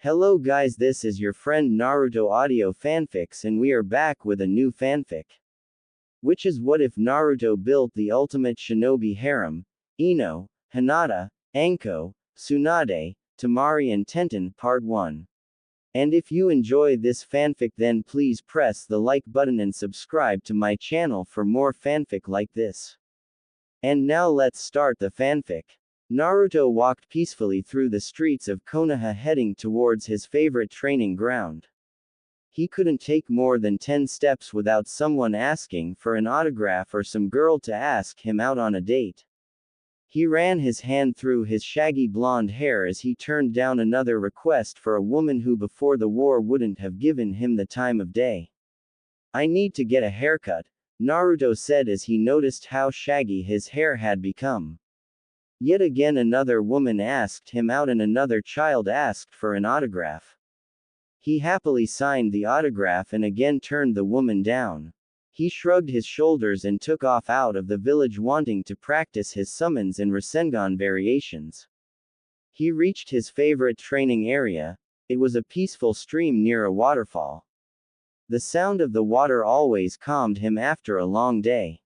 Hello guys, this is your friend Naruto Audio Fanfics and we are back with a new fanfic. Which is what if Naruto built the ultimate shinobi harem, Ino, Hinata, Anko, Tsunade, Tamari and Tenten Part 1. And if you enjoy this fanfic then please press the like button and subscribe to my channel for more fanfic like this. And now let's start the fanfic. Naruto walked peacefully through the streets of Konoha heading towards his favorite training ground. He couldn't take more than 10 steps without someone asking for an autograph or some girl to ask him out on a date. He ran his hand through his shaggy blonde hair as he turned down another request for a woman who before the war wouldn't have given him the time of day. "I need to get a haircut," Naruto said as he noticed how shaggy his hair had become. Yet again another woman asked him out and another child asked for an autograph. He happily signed the autograph and again turned the woman down. He shrugged his shoulders and took off out of the village wanting to practice his summons and Rasengan variations. He reached his favorite training area. It was a peaceful stream near a waterfall. The sound of the water always calmed him after a long day.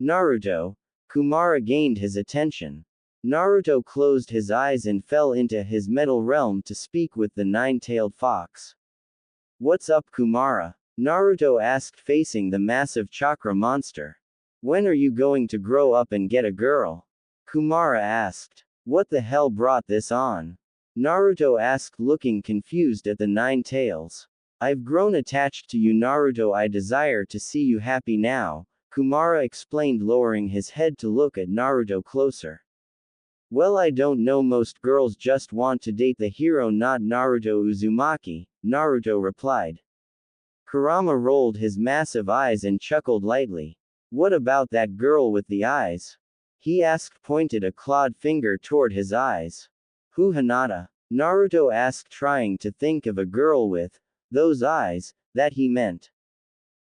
"Naruto." Kumara gained his attention. Naruto closed his eyes and fell into his metal realm to speak with the nine-tailed fox. "What's up, Kumara?" Naruto asked facing the massive chakra monster. "When are you going to grow up and get a girl?" Kumara asked. "What the hell brought this on?" Naruto asked looking confused at the nine tails. "I've grown attached to you Naruto, I desire to see you happy now," Kumara explained lowering his head to look at Naruto closer. "Well, I don't know, most girls just want to date the hero, not Naruto Uzumaki," Naruto replied. Kurama rolled his massive eyes and chuckled lightly. "What about that girl with the eyes?" he asked, pointed a clawed finger toward his eyes. "Who, Hinata?" Naruto asked, trying to think of a girl with those eyes that he meant.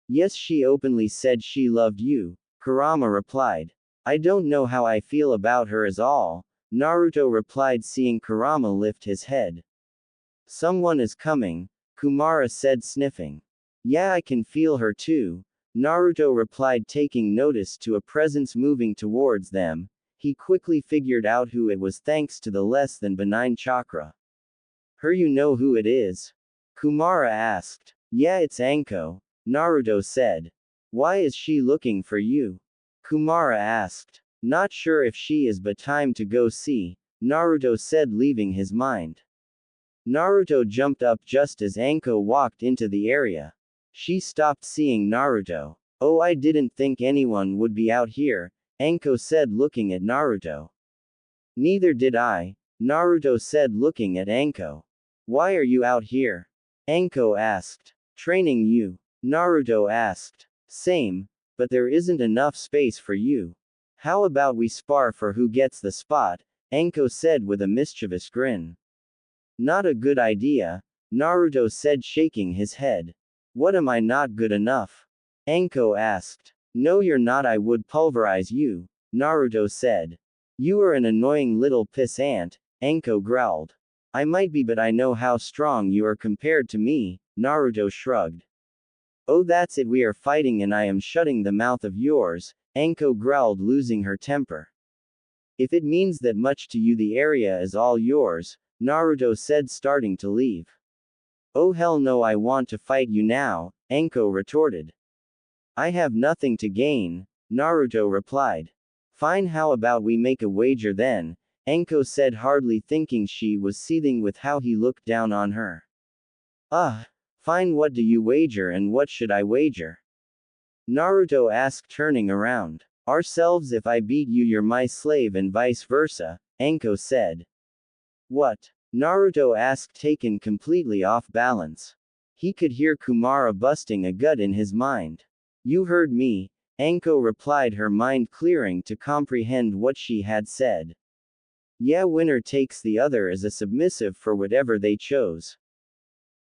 "Yes, she openly said she loved you," Kurama replied. "I don't know how I feel about her as all," Naruto replied, seeing Kurama lift his head. "Someone is coming," Kumara said, sniffing. "Yeah, I can feel her too," Naruto replied, taking notice to a presence moving towards them. He quickly figured out who it was thanks to the less than benign chakra. "Her, you know who it is?" Kumara asked. "Yeah, it's Anko," Naruto said. "Why is she looking for you?" Kumara asked. "Not sure if she is, but time to go see," Naruto said, leaving his mind. Naruto jumped up just as Anko walked into the area. She stopped seeing Naruto. "Oh, I didn't think anyone would be out here," Anko said, looking at Naruto. "Neither did I," Naruto said, looking at Anko. "Why are you out here?" Anko asked. "Training you," Naruto asked. "Same, but there isn't enough space for you. How about we spar for who gets the spot?" Anko said with a mischievous grin. "Not a good idea," Naruto said, shaking his head. "What, am I not good enough?" Anko asked. "No, you're not, I would pulverize you," Naruto said. "You are an annoying little piss ant," Anko growled. "I might be, but I know how strong you are compared to me," Naruto shrugged. "Oh, that's it, we are fighting and I am shutting the mouth of yours," Anko growled, losing her temper. "If it means that much to you, the area is all yours," Naruto said, starting to leave. "Oh hell no, I want to fight you now," Anko retorted. "I have nothing to gain," Naruto replied. "Fine, how about we make a wager then?" Anko said, hardly thinking she was seething with how he looked down on her. Fine, what do you wager and what should I wager?" Naruto asked, turning around. "Ourselves, if I beat you you're my slave and vice versa," Anko said. "What?" Naruto asked, taken completely off balance. He could hear Kumara busting a gut in his mind. "You heard me," Anko replied, her mind clearing to comprehend what she had said. "Yeah, winner takes the other as a submissive for whatever they chose."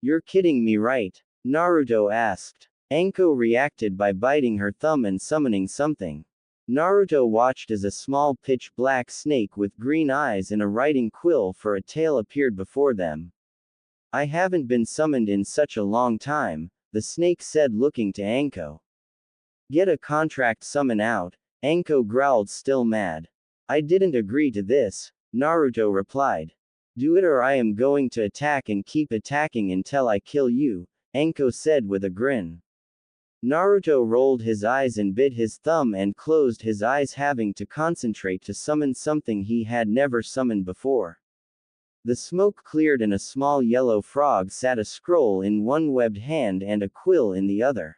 "You're kidding me, right?" Naruto asked. Anko reacted by biting her thumb and summoning something. Naruto watched as a small pitch-black snake with green eyes and a writing quill for a tail appeared before them. I haven't been summoned in such a long time, the snake said looking to Anko. Get a contract summon out, Anko growled still mad. I didn't agree to this, Naruto replied. Do it or I am going to attack and keep attacking until I kill you, Anko said with a grin. Naruto rolled his eyes and bit his thumb and closed his eyes, having to concentrate to summon something he had never summoned before. The smoke cleared and a small yellow frog sat, a scroll in one webbed hand and a quill in the other.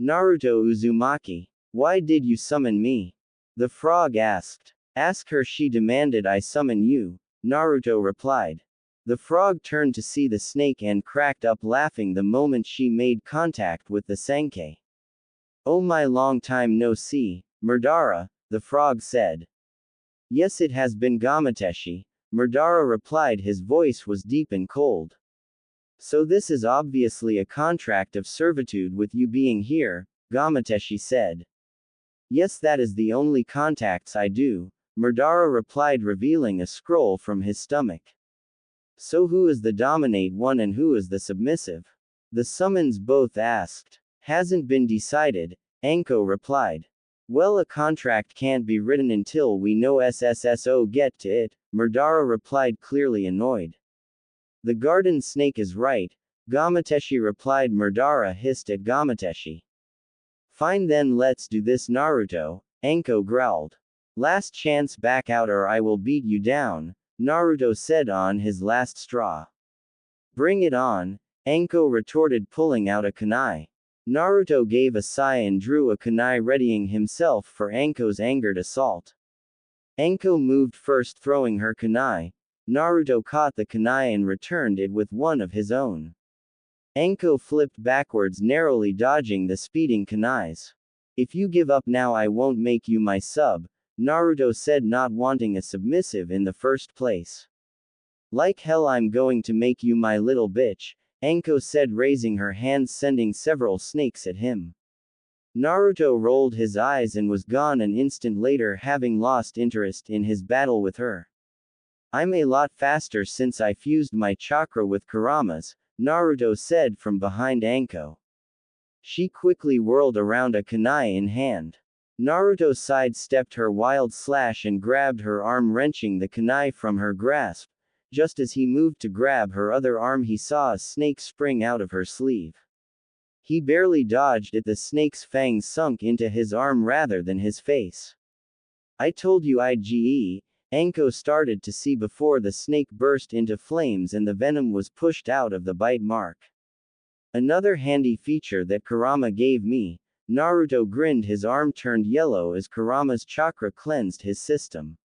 Naruto Uzumaki, why did you summon me? The frog asked. Ask her, she demanded. I summon you, Naruto replied. The frog turned to see the snake and cracked up laughing the moment she made contact with the Sankei. Oh, my long time no see, Murdara, the frog said. Yes, it has been, Gamateshi, Murdara replied. His voice was deep and cold. So this is obviously a contract of servitude with you being here, Gamateshi said. Yes, that is the only contacts I do, Murdara replied, revealing a scroll from his stomach. So who is the dominate one and who is the submissive? The summons both asked. Hasn't been decided, Anko replied. Well, a contract can't be written until we know SSSO get to it, Murdara replied, clearly annoyed. The garden snake is right, Gamateshi replied. Murdara hissed at Gamateshi. Fine then, let's do this, Naruto, Anko growled. Last chance, back out or I will beat you down, Naruto said on his last straw. Bring it on, Anko retorted, pulling out a kunai. Naruto gave a sigh and drew a kunai, readying himself for Anko's angered assault. Anko moved first, throwing her kunai. Naruto caught the kunai and returned it with one of his own. Anko flipped backwards, narrowly dodging the speeding kunais. If you give up now, I won't make you my sub, Naruto said, not wanting a submissive in the first place. Like hell, I'm going to make you my little bitch, Anko said, raising her hands, sending several snakes at him. Naruto rolled his eyes and was gone an instant later, having lost interest in his battle with her. I'm a lot faster since I fused my chakra with Kurama's, Naruto said from behind Anko. She quickly whirled around, a kunai in hand. Naruto sidestepped her wild slash and grabbed her arm, wrenching the kunai from her grasp. Just as he moved to grab her other arm, he saw a snake spring out of her sleeve. He barely dodged it, the snake's fangs sunk into his arm rather than his face. I told you IGE, Anko started to see before the snake burst into flames and the venom was pushed out of the bite mark. Another handy feature that Kurama gave me, Naruto grinned, his arm turned yellow as Kurama's chakra cleansed his system.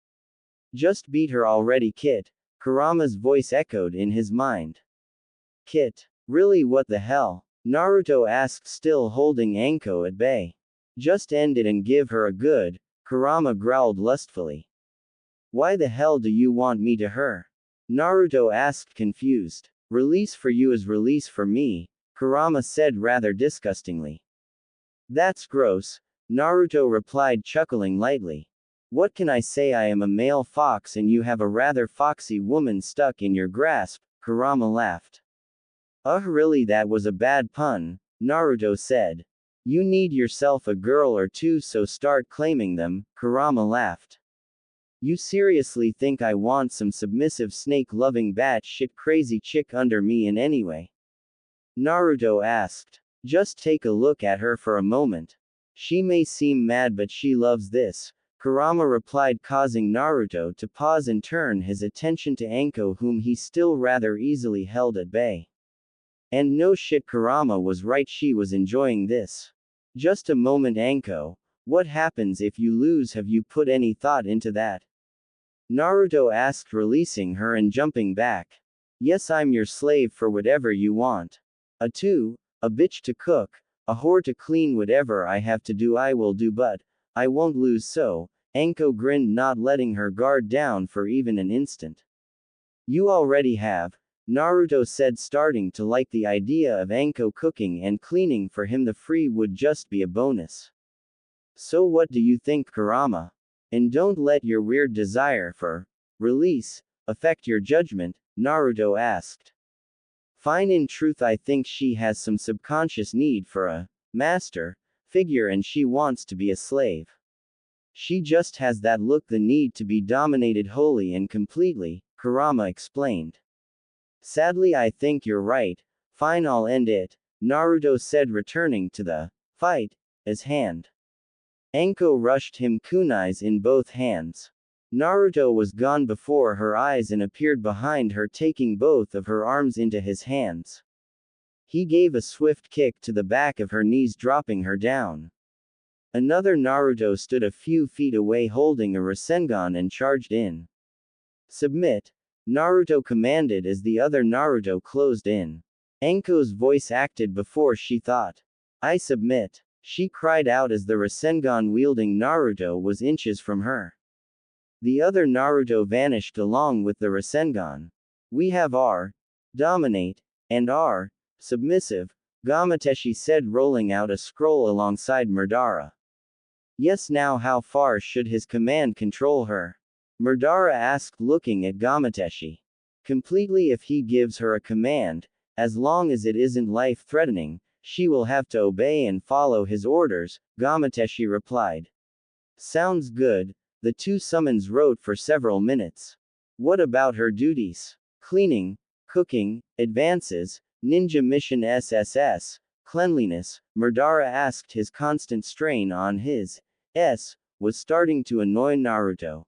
Just beat her already, Kit, Kurama's voice echoed in his mind. Kit? Really, what the hell? Naruto asked, still holding Anko at bay. Just end it and give her a good, Kurama growled lustfully. Why the hell do you want me to her? Naruto asked, confused. Release for you is release for me, Kurama said rather disgustingly. That's gross, Naruto replied, chuckling lightly. What can I say? I am a male fox and you have a rather foxy woman stuck in your grasp, Kurama laughed. Really, that was a bad pun, Naruto said. You need yourself a girl or two, so start claiming them, Kurama laughed. You seriously think I want some submissive snake-loving batshit crazy chick under me in any way? Naruto asked. Just take a look at her for a moment. She may seem mad but she loves this, Kurama replied, causing Naruto to pause and turn his attention to Anko, whom he still rather easily held at bay. And no shit, Kurama was right, she was enjoying this. Just a moment, Anko, what happens if you lose? Have you put any thought into that? Naruto asked, releasing her and jumping back. Yes, I'm your slave for whatever you want. A bitch to cook, a whore to clean, whatever I have to do I will do, but I won't lose. So, Anko grinned, not letting her guard down for even an instant. You already have, Naruto said, starting to like the idea of Anko cooking and cleaning for him. The free would just be a bonus. So what do you think, Kurama? And don't let your weird desire for release affect your judgment, Naruto asked. Fine, in truth I think she has some subconscious need for a master figure and she wants to be a slave. She just has that look, the need to be dominated wholly and completely, Kurama explained. Sadly I think you're right. Fine, I'll end it, Naruto said, returning to the fight, his hand. Anko rushed him, kunais in both hands. Naruto was gone before her eyes and appeared behind her, taking both of her arms into his hands. He gave a swift kick to the back of her knees, dropping her down. Another Naruto stood a few feet away holding a Rasengan and charged in. Submit, Naruto commanded as the other Naruto closed in. Anko's voice acted before she thought. I submit, she cried out as the Rasengan-wielding Naruto was inches from her. The other Naruto vanished along with the Rasengan. We have our dominate and our submissive, Gamateshi said, rolling out a scroll alongside Madara. Yes, now how far should his command control her? Madara asked, looking at Gamateshi. Completely. If he gives her a command, as long as it isn't life-threatening, she will have to obey and follow his orders, Gamateshi replied. Sounds good. The two summons wrote for several minutes. What about her duties? Cleaning, cooking, advances, ninja mission SSS, cleanliness, Madara asked. His constant strain on his S was starting to annoy Naruto.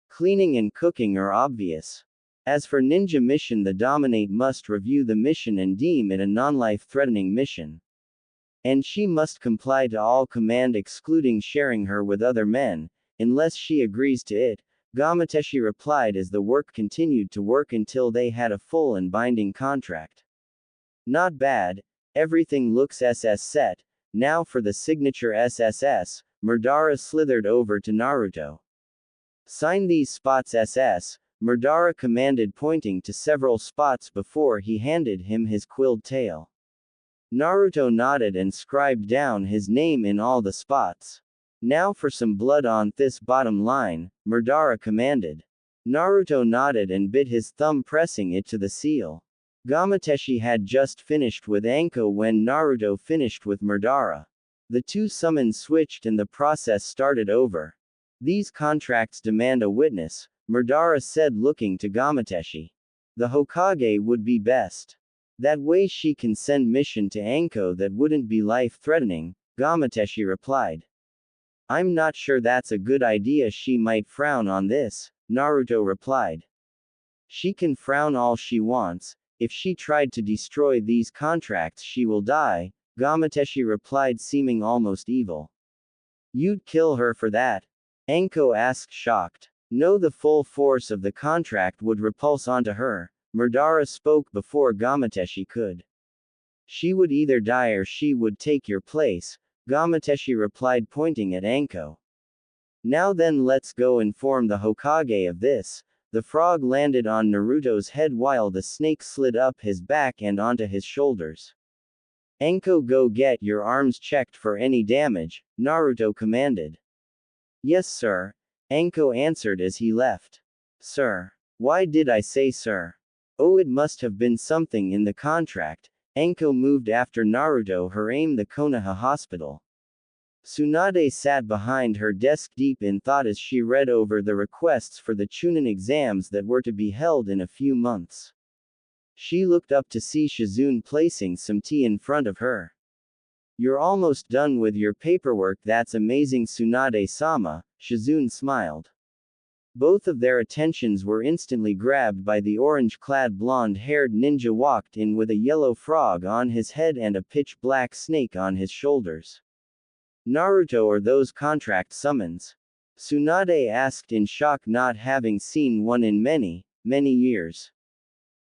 Cleaning and cooking are obvious. As for ninja mission, the dominate must review the mission and deem it a non-life-threatening mission. And she must comply to all command excluding sharing her with other men, unless she agrees to it, Gamateshi replied as the work continued to work until they had a full and binding contract. Not bad, everything looks SS set. Now for the signature SSS, Madara slithered over to Naruto. Sign these spots SS, Madara commanded, pointing to several spots before he handed him his quilled tail. Naruto nodded and scribed down his name in all the spots. Now for some blood on this bottom line, Madara commanded. Naruto nodded and bit his thumb, pressing it to the seal. Gamateshi had just finished with Anko when Naruto finished with Madara. The two summons switched and the process started over. These contracts demand a witness, Madara said, looking to Gamateshi. The Hokage would be best. That way she can send mission to Anko that wouldn't be life-threatening, Gamateshi replied. I'm not sure that's a good idea, she might frown on this, Naruto replied. She can frown all she wants. If she tried to destroy these contracts she will die, Gamateshi replied, seeming almost evil. You'd kill her for that? Anko asked, shocked. No, the full force of the contract would repulse onto her, Madara spoke before Gamateshi could. She would either die or she would take your place, Gamateshi replied, pointing at Anko. Now then, let's go inform the Hokage of this. The frog landed on Naruto's head while the snake slid up his back and onto his shoulders. Anko, go get your arms checked for any damage, Naruto commanded. Yes, sir, Anko answered as he left. Sir. Why did I say sir? Oh, it must have been something in the contract. Anko moved after Naruto, her aim the Konoha hospital. Tsunade sat behind her desk deep in thought as she read over the requests for the Chunin exams that were to be held in a few months. She looked up to see Shizune placing some tea in front of her. You're almost done with your paperwork, that's amazing, Tsunade-sama, Shizune smiled. Both of their attentions were instantly grabbed by the orange-clad blonde-haired ninja walked in with a yellow frog on his head and a pitch-black snake on his shoulders. Naruto, are those contract summons? Tsunade asked in shock, not having seen one in many, many years.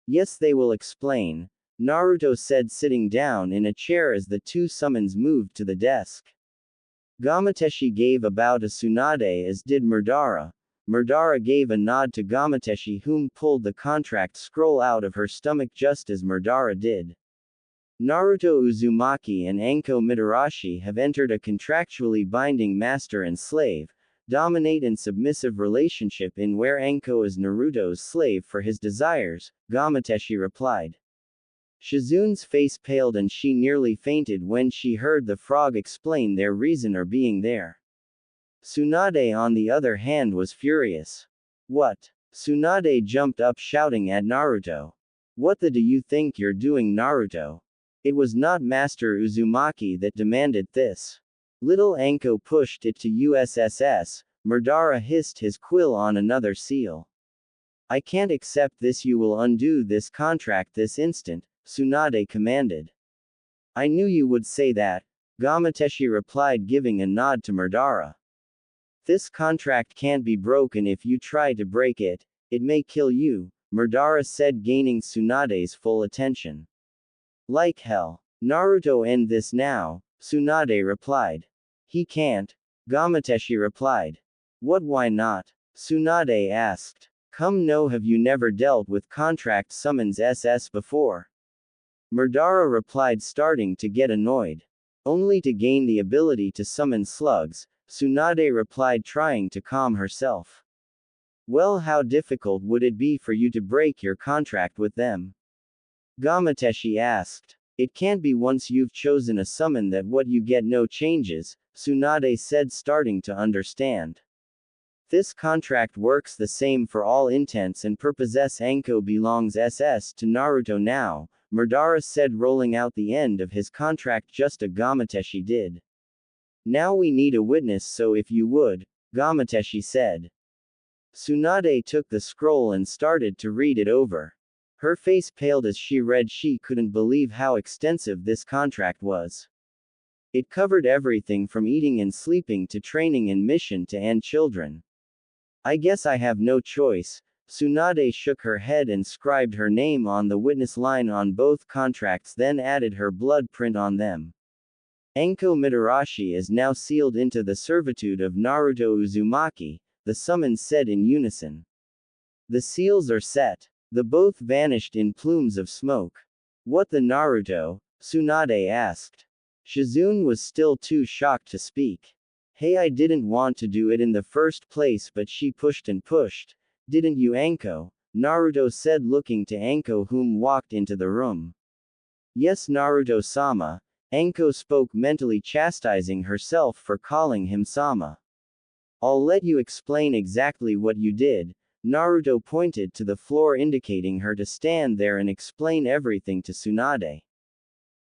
Yes, they will explain, Naruto said, sitting down in a chair as the two summons moved to the desk. Gamateshi gave a bow to Tsunade, as did Madara. Madara gave a nod to Gamateshi, whom pulled the contract scroll out of her stomach just as Madara did. Naruto Uzumaki and Anko Mitarashi have entered a contractually binding master and slave, dominate and submissive relationship in where Anko is Naruto's slave for his desires, Gamateshi replied. Shizune's face paled and she nearly fainted when she heard the frog explain their reason for being there. Tsunade on the other hand was furious. What? Tsunade jumped up shouting at Naruto. What the do you think you're doing, Naruto? It was not Master Uzumaki that demanded this. Little Anko pushed it to USSS, Madara hissed his quill on another seal. I can't accept this, you will undo this contract this instant, Tsunade commanded. I knew you would say that, Gamateshi replied giving a nod to Madara. This contract can't be broken if you try to break it, it may kill you, Madara said gaining Tsunade's full attention. Like hell. Naruto end this now, Tsunade replied. He can't, Gamateshi replied. What, why not? Tsunade asked. Come no, have you never dealt with contract summons SS before? Madara replied starting to get annoyed. Only to gain the ability to summon slugs, Tsunade replied trying to calm herself. Well, how difficult would it be for you to break your contract with them? Gamateshi asked. It can't be once you've chosen a summon that what you get no changes, Tsunade said starting to understand. This contract works the same for all intents and purposes. Anko belongs SS to Naruto now, Madara said rolling out the end of his contract just as Gamateshi did. Now we need a witness, so if you would, Gamateshi said. Tsunade took the scroll and started to read it over. Her face paled as she read. She couldn't believe how extensive this contract was. It covered everything from eating and sleeping to training and mission to end children. I guess I have no choice. Tsunade shook her head and scribed her name on the witness line on both contracts, then added her blood print on them. Anko Mitarashi is now sealed into the servitude of Naruto Uzumaki, the summons said in unison. The seals are set. The both vanished in plumes of smoke. What the Naruto? Tsunade asked. Shizune was still too shocked to speak. Hey, I didn't want to do it in the first place, but she pushed and pushed. Didn't you, Anko? Naruto said looking to Anko, whom walked into the room. Yes, Naruto-sama. Anko spoke, mentally chastising herself for calling him Sama. I'll let you explain exactly what you did. Naruto pointed to the floor indicating her to stand there and explain everything to Tsunade.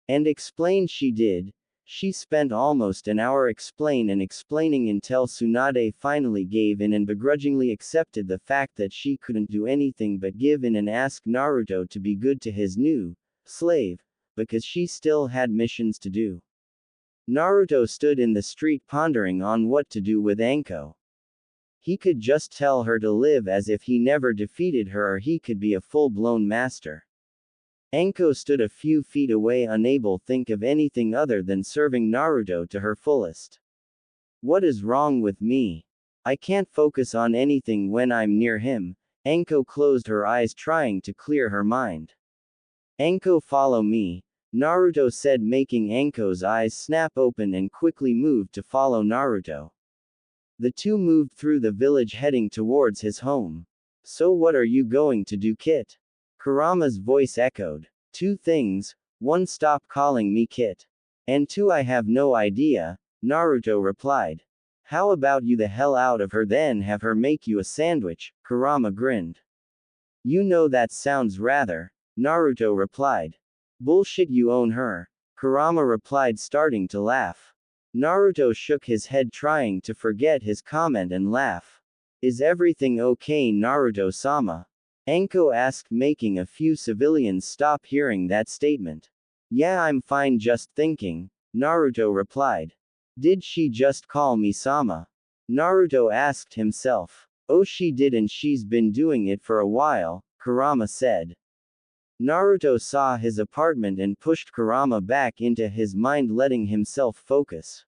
And explain she did. She spent almost an hour explaining until Tsunade finally gave in and begrudgingly accepted the fact that she couldn't do anything but give in and ask Naruto to be good to his new slave, because she still had missions to do. Naruto stood in the street pondering on what to do with Anko. He could just tell her to live as if he never defeated her, or he could be a full-blown master. Anko stood a few feet away, unable to think of anything other than serving Naruto to her fullest. What is wrong with me? I can't focus on anything when I'm near him. Anko closed her eyes trying to clear her mind. Anko, follow me, Naruto said, making Anko's eyes snap open and quickly moved to follow Naruto. The two moved through the village heading towards his home. So what are you going to do, Kit? Kurama's voice echoed. Two things. One, stop calling me Kit. And two, I have no idea, Naruto replied. How about you the hell out of her, then have her make you a sandwich, Kurama grinned. You know that sounds rather, Naruto replied. Bullshit, you own her, Kurama replied starting to laugh. Naruto shook his head trying to forget his comment and laugh. Is everything okay, Naruto-sama? Anko asked, making a few civilians stop hearing that statement. Yeah, I'm fine, just thinking, Naruto replied. Did she just call me Sama? Naruto asked himself. Oh, she did, and she's been doing it for a while, Kurama said. Naruto saw his apartment and pushed Kurama back into his mind, letting himself focus.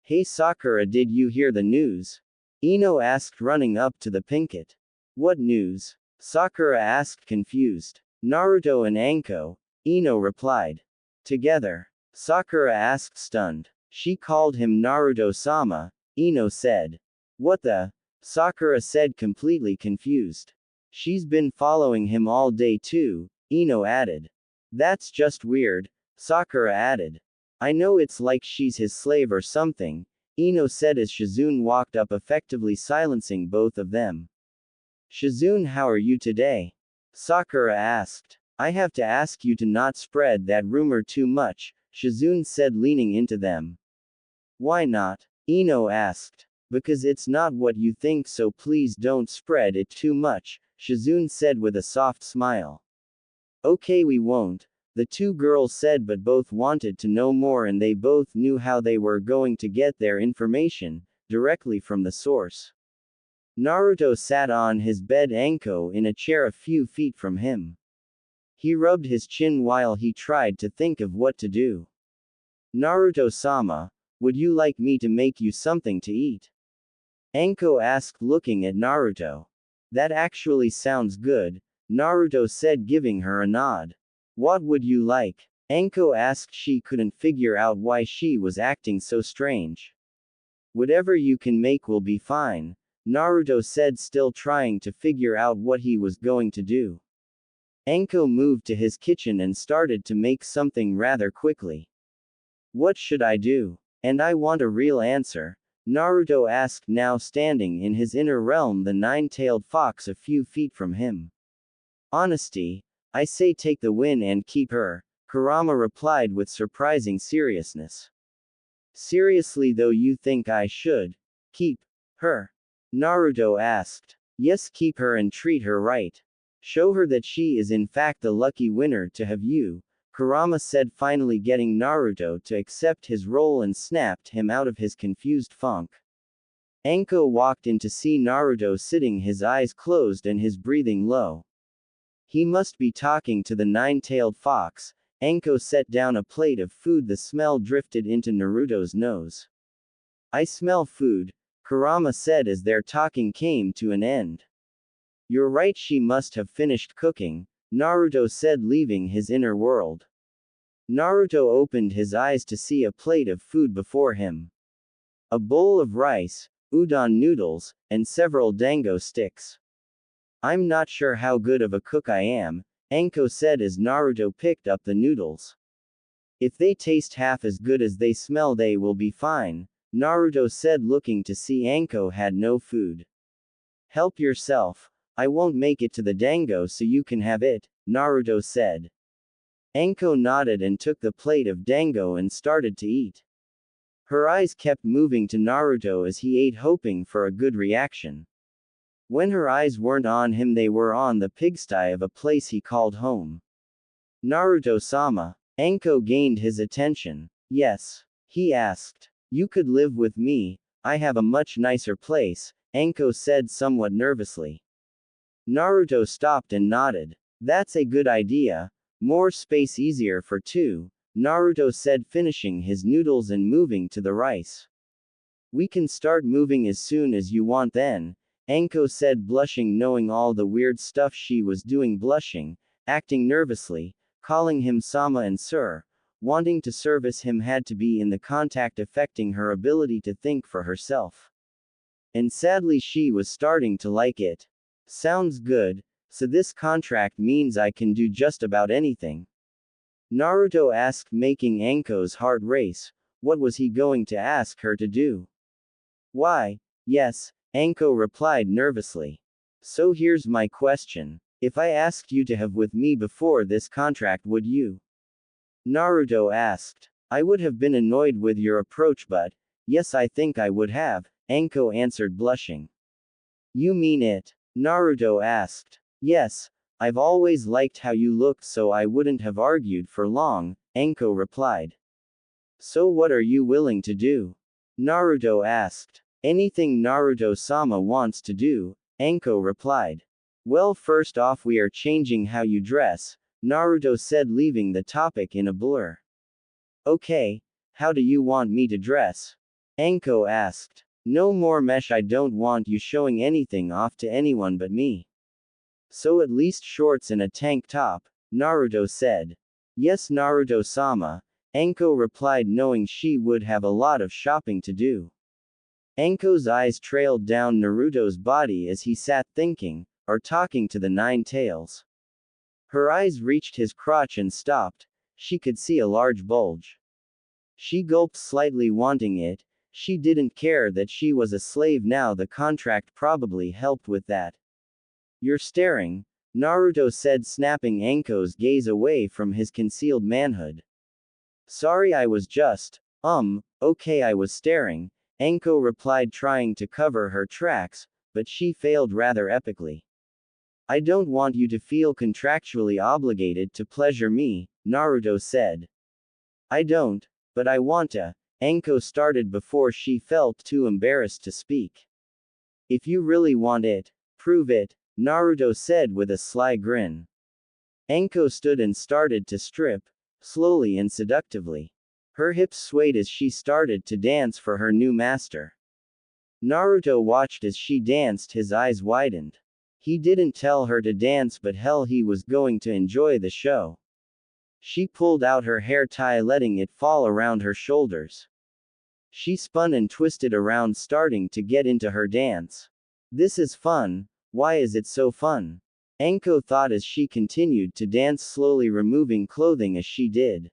Hey Sakura, did you hear the news? Ino asked, running up to the Pinkett. What news? Sakura asked, confused. Naruto and Anko, Ino replied. Together. Sakura asked, stunned. She called him Naruto-sama, Ino said. What the? Sakura said, completely confused. She's been following him all day too, Ino added. That's just weird, Sakura added. I know it's like she's his slave or something, Ino said as Shizune walked up, effectively silencing both of them. Shizune, how are you today? Sakura asked. I have to ask you to not spread that rumor too much, Shizune said, leaning into them. Why not? Ino asked. Because it's not what you think, so please don't spread it too much, Shizune said with a soft smile. Okay, we won't, the two girls said, but both wanted to know more and they both knew how they were going to get their information, directly from the source. Naruto sat on his bed, Anko in a chair a few feet from him. He rubbed his chin while he tried to think of what to do. Naruto-sama, would you like me to make you something to eat? Anko asked, looking at Naruto. That actually sounds good, Naruto said, giving her a nod. What would you like? Anko asked. She couldn't figure out why she was acting so strange. Whatever you can make will be fine, Naruto said, still trying to figure out what he was going to do. Anko moved to his kitchen and started to make something rather quickly. What should I do? And I want a real answer, Naruto asked, now standing in his inner realm, the nine-tailed fox a few feet from him. Honesty, I say take the win and keep her, Kurama replied with surprising seriousness. Seriously though, you think I should keep her? Naruto asked. Yes, keep her and treat her right. Show her that she is in fact the lucky winner to have you, Kurama said, finally getting Naruto to accept his role and snapped him out of his confused funk. Anko walked in to see Naruto sitting, his eyes closed and his breathing low. He must be talking to the nine-tailed fox. Anko set down a plate of food. The smell drifted into Naruto's nose. I smell food, Kurama said as their talking came to an end. You're right, she must have finished cooking, Naruto said, leaving his inner world. Naruto opened his eyes to see a plate of food before him. A bowl of rice, udon noodles, and several dango sticks. I'm not sure how good of a cook I am, Anko said as Naruto picked up the noodles. If they taste half as good as they smell, they will be fine, Naruto said, looking to see Anko had no food. Help yourself. I won't make it to the dango so you can have it, Naruto said. Anko nodded and took the plate of dango and started to eat. Her eyes kept moving to Naruto as he ate, hoping for a good reaction. When her eyes weren't on him, they were on the pigsty of a place he called home. Naruto-sama. Anko gained his attention. Yes, he asked. You could live with me, I have a much nicer place, Anko said somewhat nervously. Naruto stopped and nodded. That's a good idea. More space, easier for two, Naruto said, finishing his noodles and moving to the rice. We can start moving as soon as you want then, Anko said, blushing, knowing all the weird stuff she was doing, blushing, acting nervously, calling him Sama and Sir, wanting to service him had to be in the contact affecting her ability to think for herself. And sadly she was starting to like it. Sounds good, so this contract means I can do just about anything? Naruto asked, making Anko's heart race. What was he going to ask her to do? Why, yes, Anko replied nervously. So here's my question. If I asked you to have with me before this contract, would you? Naruto asked. I would have been annoyed with your approach, but, yes, I think I would have, Anko answered, blushing. You mean it? Naruto asked. Yes, I've always liked how you looked, so I wouldn't have argued for long, Anko replied. So what are you willing to do? Naruto asked. Anything Naruto-sama wants to do, Anko replied. Well, first off, we are changing how you dress, Naruto said, leaving the topic in a blur. Okay, how do you want me to dress? Anko asked. No more mesh, I don't want you showing anything off to anyone but me. So at least shorts and a tank top, Naruto said. Yes, Naruto-sama, Anko replied, knowing she would have a lot of shopping to do. Anko's eyes trailed down Naruto's body as he sat thinking, or talking to the nine tails. Her eyes reached his crotch and stopped. She could see a large bulge. She gulped slightly, wanting it. She didn't care that she was a slave now, the contract probably helped with that. You're staring, Naruto said, snapping Anko's gaze away from his concealed manhood. Sorry, I was just, okay, I was staring, Anko replied, trying to cover her tracks, but she failed rather epically. I don't want you to feel contractually obligated to pleasure me, Naruto said. I don't, but I wanta, Anko started before she felt too embarrassed to speak. If you really want it, prove it, Naruto said with a sly grin. Anko stood and started to strip, slowly and seductively. Her hips swayed as she started to dance for her new master. Naruto watched as she danced, his eyes widened. He didn't tell her to dance, but hell, he was going to enjoy the show. She pulled out her hair tie, letting it fall around her shoulders. She spun and twisted around, starting to get into her dance. This is fun. Why is it so fun? Anko thought as she continued to dance, slowly removing clothing as she did.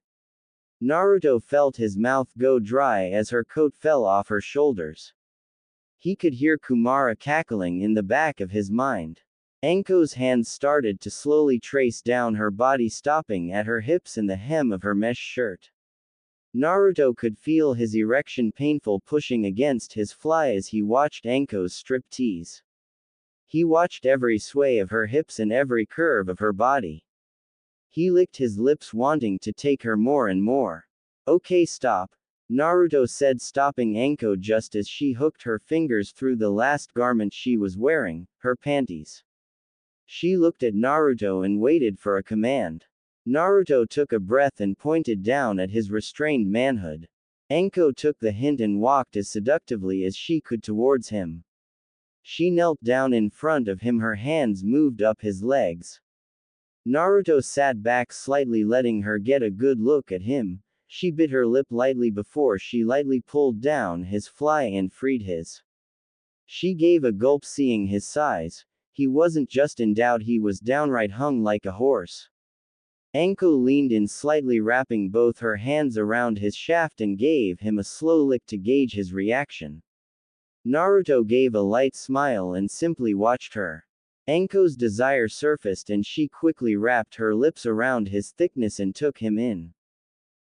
Naruto felt his mouth go dry as her coat fell off her shoulders. He could hear Kumara cackling in the back of his mind. Anko's hands started to slowly trace down her body, stopping at her hips and the hem of her mesh shirt. Naruto could feel his erection painful, pushing against his fly as he watched Anko's strip tease. He watched every sway of her hips and every curve of her body. He licked his lips, wanting to take her more and more. Okay, stop, Naruto said, stopping Anko just as she hooked her fingers through the last garment she was wearing, her panties. She looked at Naruto and waited for a command. Naruto took a breath and pointed down at his restrained manhood. Anko took the hint and walked as seductively as she could towards him. She knelt down in front of him, her hands moved up his legs. Naruto sat back slightly, letting her get a good look at him. She bit her lip lightly before she lightly pulled down his fly and freed his. She gave a gulp, seeing his size. He wasn't just endowed, he was downright hung like a horse. Anko leaned in slightly, wrapping both her hands around his shaft and gave him a slow lick to gauge his reaction. Naruto gave a light smile and simply watched her. Anko's desire surfaced and she quickly wrapped her lips around his thickness and took him in.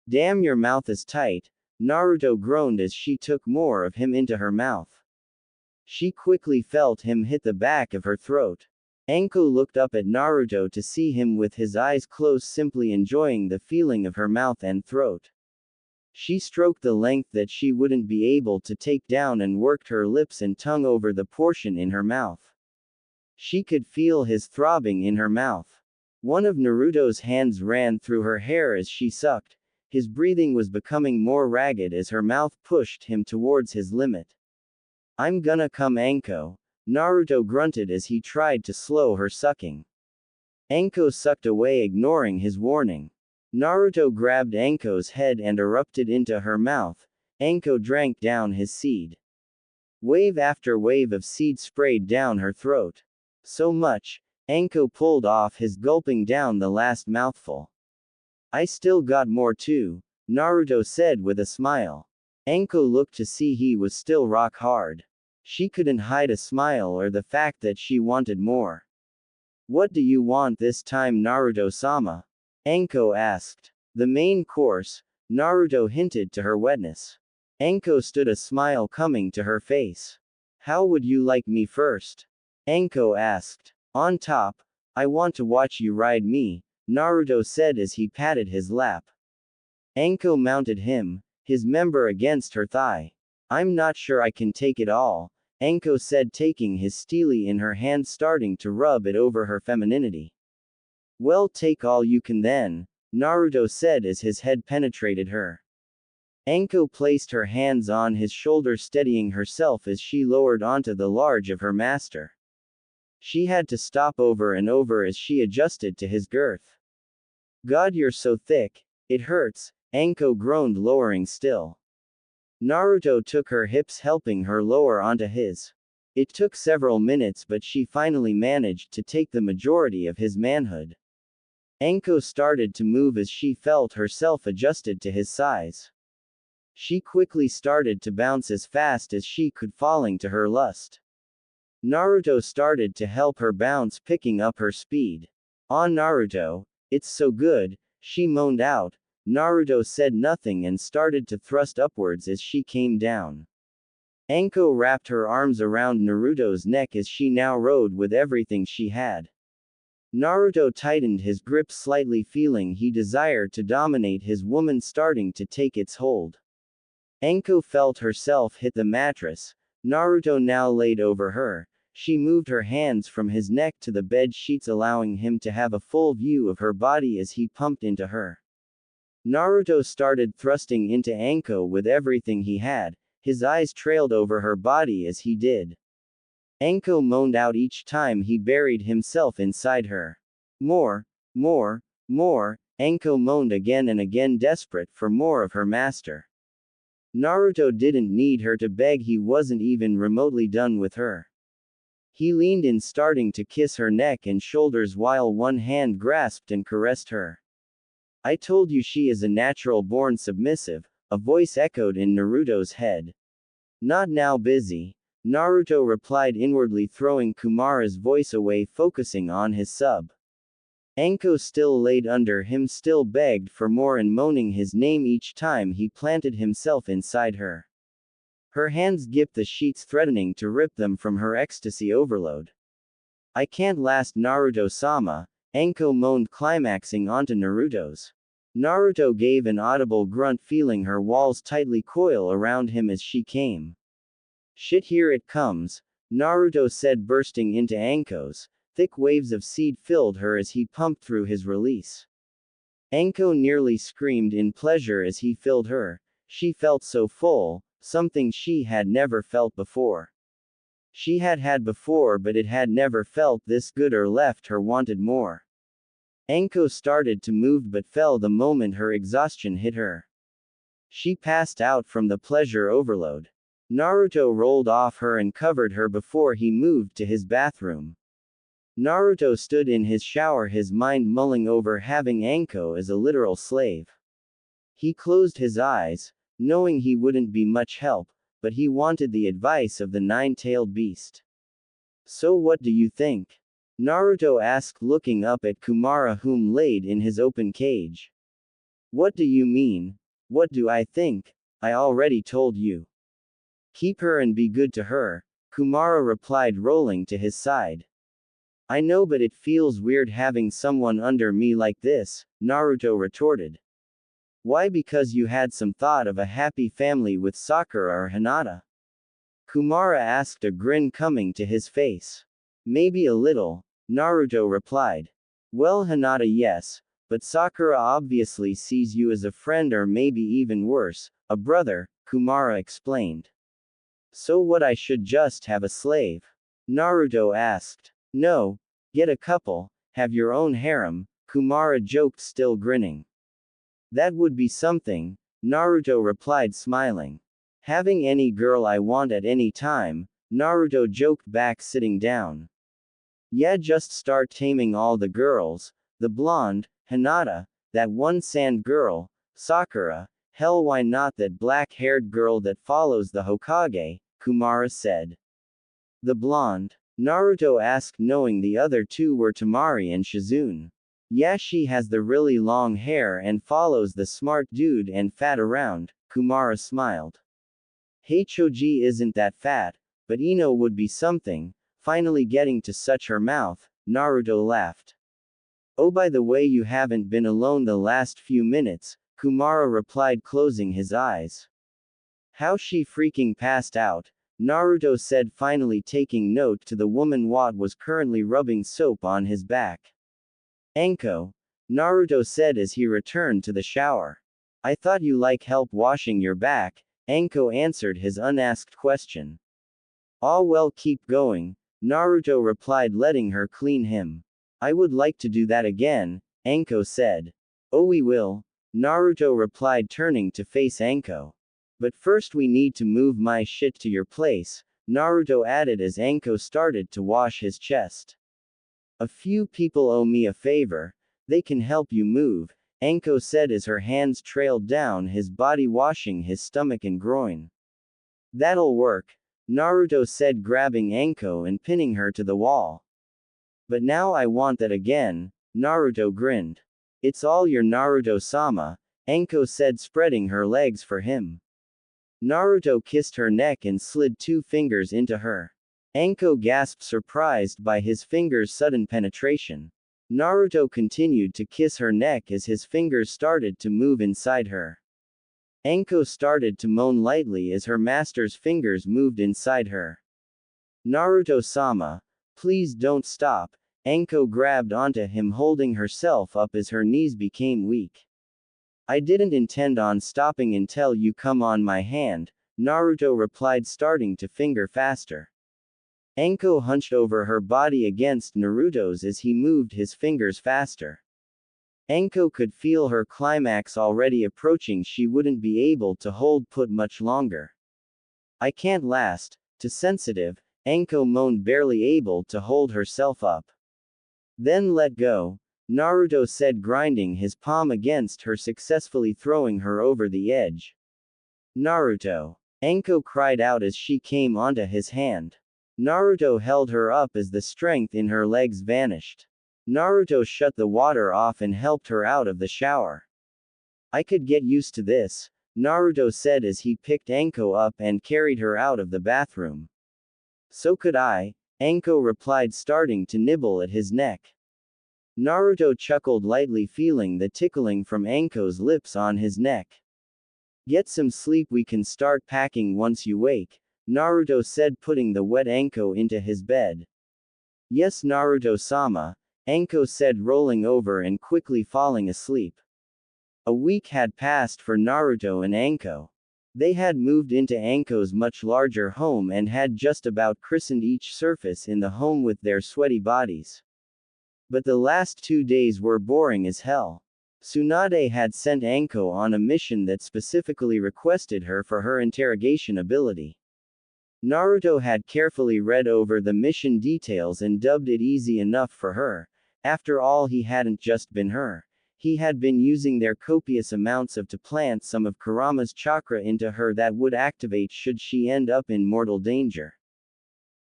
Damn, your mouth is tight, Naruto groaned as she took more of him into her mouth. She quickly felt him hit the back of her throat. Anko looked up at Naruto to see him with his eyes closed, simply enjoying the feeling of her mouth and throat. She stroked the length that she wouldn't be able to take down and worked her lips and tongue over the portion in her mouth. She could feel his throbbing in her mouth. One of Naruto's hands ran through her hair as she sucked. His breathing was becoming more ragged as her mouth pushed him towards his limit. I'm gonna come, Anko, Naruto grunted as he tried to slow her sucking. Anko sucked away, ignoring his warning. Naruto grabbed Anko's head and erupted into her mouth. Anko drank down his seed. Wave after wave of seed sprayed down her throat. So much, Anko pulled off his, gulping down the last mouthful. I still got more too, Naruto said with a smile. Anko looked to see he was still rock hard. She couldn't hide a smile or the fact that she wanted more. What do you want this time, Naruto-sama? Anko asked. The main course, Naruto hinted to her wetness. Anko stood, a smile coming to her face. How would you like me first? Anko asked. On top. I want to watch you ride me, Naruto said as he patted his lap. Anko mounted him, his member against her thigh. I'm not sure I can take it all, Anko said, taking his steely in her hand, starting to rub it over her femininity. Well, take all you can then, Naruto said as his head penetrated her. Anko placed her hands on his shoulder, steadying herself as she lowered onto the large of her master. She had to stop over and over as she adjusted to his girth. God, you're so thick, it hurts, Anko groaned, lowering still. Naruto took her hips, helping her lower onto his. It took several minutes, but she finally managed to take the majority of his manhood. Anko started to move as she felt herself adjusted to his size. She quickly started to bounce as fast as she could, falling to her lust. Naruto started to help her bounce, picking up her speed. "Ah, Naruto, it's so good," she moaned out. Naruto said nothing and started to thrust upwards as she came down. Anko wrapped her arms around Naruto's neck as she now rode with everything she had. Naruto tightened his grip slightly, feeling he desired to dominate his woman starting to take its hold. Anko felt herself hit the mattress. Naruto now laid over her. She moved her hands from his neck to the bed sheets, allowing him to have a full view of her body as he pumped into her. Naruto started thrusting into Anko with everything he had. His eyes trailed over her body as he did. Anko moaned out each time he buried himself inside her. "More, more, more," Anko moaned again and again, desperate for more of her master. Naruto didn't need her to beg, he wasn't even remotely done with her. He leaned in, starting to kiss her neck and shoulders while one hand grasped and caressed her. "I told you she is a natural-born submissive," a voice echoed in Naruto's head. "Not now, busy," Naruto replied inwardly, throwing Kumara's voice away, focusing on his sub. Anko still laid under him, still begged for more and moaning his name each time he planted himself inside her. Her hands gripped the sheets, threatening to rip them from her ecstasy overload. "I can't last, Naruto-sama," Anko moaned, climaxing onto Naruto's. Naruto gave an audible grunt, feeling her walls tightly coil around him as she came. "Shit, here it comes," Naruto said, bursting into Anko's. Thick waves of seed filled her as he pumped through his release. Anko nearly screamed in pleasure as he filled her. She felt so full, something she had never felt before. She had had before, but it had never felt this good or left her wanted more. Anko started to move but fell the moment her exhaustion hit her. She passed out from the pleasure overload. Naruto rolled off her and covered her before he moved to his bathroom. Naruto stood in his shower, his mind mulling over having Anko as a literal slave. He closed his eyes, knowing he wouldn't be much help, but he wanted the advice of the nine-tailed beast. "So what do you think?" Naruto asked, looking up at Kumara, whom laid in his open cage. "What do you mean? What do I think? I already told you. Keep her and be good to her," Kumara replied, rolling to his side. "I know, but it feels weird having someone under me like this," Naruto retorted. "Why? Because you had some thought of a happy family with Sakura or Hinata?" Kumara asked, a grin coming to his face. "Maybe a little," Naruto replied. "Well, Hinata, yes, but Sakura obviously sees you as a friend, or maybe even worse, a brother," Kumara explained. "So what, I should just have a slave?" Naruto asked. "No, get a couple, have your own harem," Kumara joked, still grinning. "That would be something," Naruto replied, smiling. "Having any girl I want at any time," Naruto joked back, sitting down. "Yeah, just start taming all the girls, the blonde, Hinata, that one sand girl, Sakura, hell why not that black-haired girl that follows the Hokage," Kumara said. "The blonde?" Naruto asked, knowing the other two were Temari and Shizune. "Yeah, she has the really long hair and follows the smart dude and fat around," Kumara smiled. "Hey, Choji isn't that fat, but Ino would be something, finally getting to such her mouth," Naruto laughed. "Oh, by the way, you haven't been alone the last few minutes," Kumara replied, closing his eyes. "How she freaking passed out," Naruto said, finally taking note to the woman what was currently rubbing soap on his back. "Anko," Naruto said as he returned to the shower. "I thought you like help washing your back," Anko answered his unasked question. "Ah, well, keep going," Naruto replied, letting her clean him. "I would like to do that again," Anko said. "Oh, we will," Naruto replied, turning to face Anko. "But first we need to move my shit to your place," Naruto added as Anko started to wash his chest. "A few people owe me a favor," They can help you move, Anko said as her hands trailed down his body, washing his stomach and groin. That'll work, Naruto said, grabbing Anko and pinning her to the wall. But now I want that again, Naruto grinned. It's all your Naruto-sama, Anko said, spreading her legs for him. Naruto kissed her neck and slid 2 fingers into her. Anko gasped, surprised by his fingers' sudden penetration. Naruto continued to kiss her neck as his fingers started to move inside her. Anko started to moan lightly as her master's fingers moved inside her. Naruto-sama, please don't stop, Anko grabbed onto him, holding herself up as her knees became weak. I didn't intend on stopping until you come on my hand, Naruto replied, starting to finger faster. Anko hunched over her body against Naruto's as he moved his fingers faster. Anko could feel her climax already approaching. She wouldn't be able to hold put much longer. I can't last, too sensitive, Anko moaned, barely able to hold herself up. Then let go, Naruto said, grinding his palm against her, successfully throwing her over the edge. Naruto! Anko cried out as she came onto his hand. Naruto held her up as the strength in her legs vanished. Naruto shut the water off and helped her out of the shower. I could get used to this, Naruto said as he picked Anko up and carried her out of the bathroom. So could I, Anko replied, starting to nibble at his neck. Naruto chuckled lightly, feeling the tickling from Anko's lips on his neck. Get some sleep, we can start packing once you wake, Naruto said, putting the wet Anko into his bed. Yes, Naruto-sama, Anko said, rolling over and quickly falling asleep. A week had passed for Naruto and Anko. They had moved into Anko's much larger home and had just about christened each surface in the home with their sweaty bodies. But the last 2 days were boring as hell. Tsunade had sent Anko on a mission that specifically requested her for her interrogation ability. Naruto had carefully read over the mission details and dubbed it easy enough for her. After all, he hadn't just been her. He had been using their copious amounts to plant some of Kurama's chakra into her that would activate should she end up in mortal danger.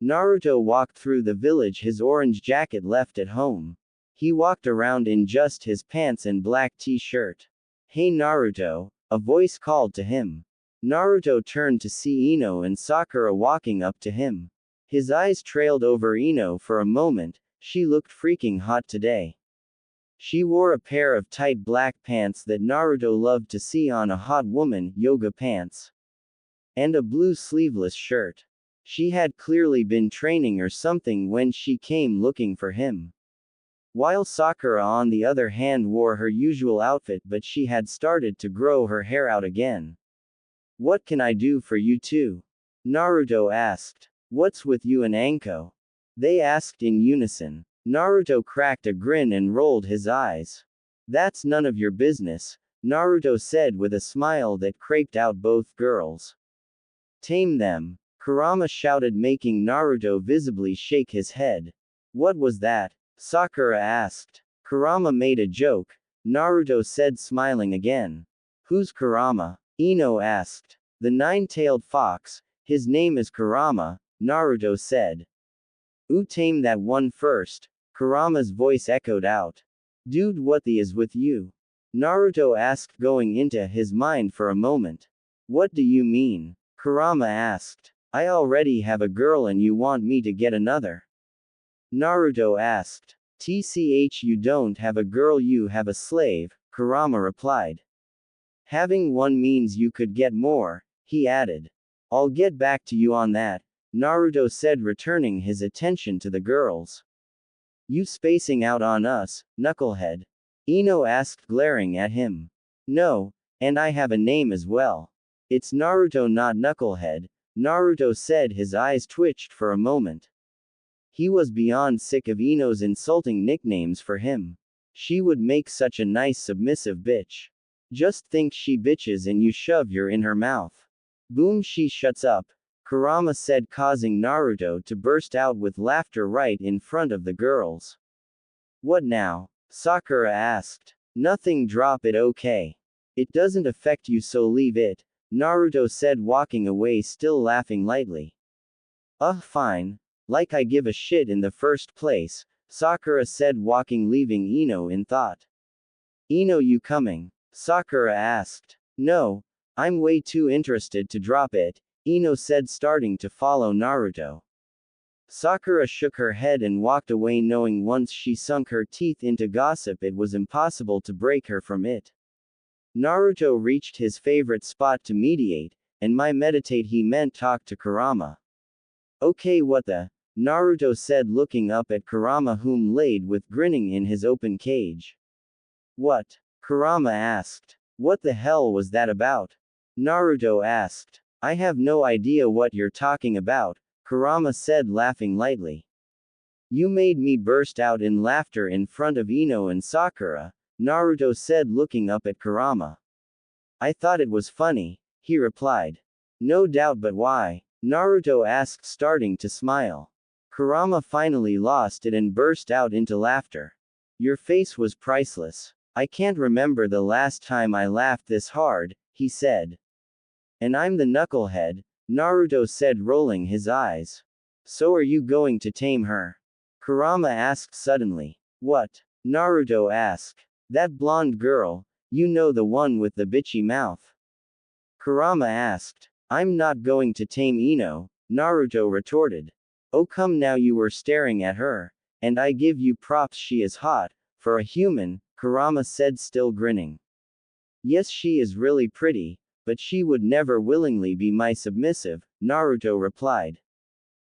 Naruto walked through the village, his orange jacket left at home. He walked around in just his pants and black t-shirt. Hey Naruto, a voice called to him. Naruto turned to see Ino and Sakura walking up to him. His eyes trailed over Ino for a moment. She looked freaking hot today. She wore a pair of tight black pants that Naruto loved to see on a hot woman, yoga pants. And a blue sleeveless shirt. She had clearly been training or something when she came looking for him. While Sakura, on the other hand, wore her usual outfit, but she had started to grow her hair out again. What can I do for you two? Naruto asked. What's with you and Anko? They asked in unison. Naruto cracked a grin and rolled his eyes. That's none of your business, Naruto said with a smile that creped out both girls. Tame them, Kurama shouted, making Naruto visibly shake his head. What was that? Sakura asked. Kurama made a joke, Naruto said, smiling again. Who's Kurama? Ino asked. The 9-tailed fox, his name is Kurama, Naruto said. Tame that one first, Kurama's voice echoed out. Dude, what the is with you? Naruto asked, going into his mind for a moment. What do you mean? Kurama asked. I already have a girl and you want me to get another? Naruto asked. Tch, you don't have a girl, you have a slave, Kurama replied. Having one means you could get more, he added. I'll get back to you on that, Naruto said, returning his attention to the girls. You spacing out on us, knucklehead? Ino asked, glaring at him. No, and I have a name as well. It's Naruto, not knucklehead, Naruto said. His eyes twitched for a moment. He was beyond sick of Ino's insulting nicknames for him. She would make such a nice submissive bitch. Just think, she bitches and you shove your in her mouth. Boom, she shuts up, Kurama said, causing Naruto to burst out with laughter right in front of the girls. What now? Sakura asked. Nothing, drop it, okay. It doesn't affect you, so leave it, Naruto said, walking away, still laughing lightly. Fine. Like I give a shit in the first place, Sakura said, leaving Ino in thought. Ino, you coming? Sakura asked. No. I'm way too interested to drop it, Ino said, starting to follow Naruto. Sakura shook her head and walked away, knowing once she sunk her teeth into gossip it was impossible to break her from it. Naruto reached his favorite spot to meditate, and by meditate he meant talk to Kurama. Okay, what the? Naruto said, looking up at Kurama, whom laid with grinning in his open cage. What? Kurama asked. What the hell was that about? Naruto asked. I have no idea what you're talking about, Kurama said, laughing lightly. You made me burst out in laughter in front of Ino and Sakura, Naruto said, looking up at Kurama. I thought it was funny, he replied. No doubt, but why? Naruto asked, starting to smile. Kurama finally lost it and burst out into laughter. Your face was priceless. I can't remember the last time I laughed this hard, he said. And I'm the knucklehead, Naruto said, rolling his eyes. So are you going to tame her? Kurama asked suddenly. What? Naruto asked. That blonde girl, you know, the one with the bitchy mouth. Kurama asked. I'm not going to tame Ino, Naruto retorted. Oh come now, you were staring at her, and I give you props, she is hot, for a human, Kurama said, still grinning. Yes, she is really pretty, but she would never willingly be my submissive, Naruto replied.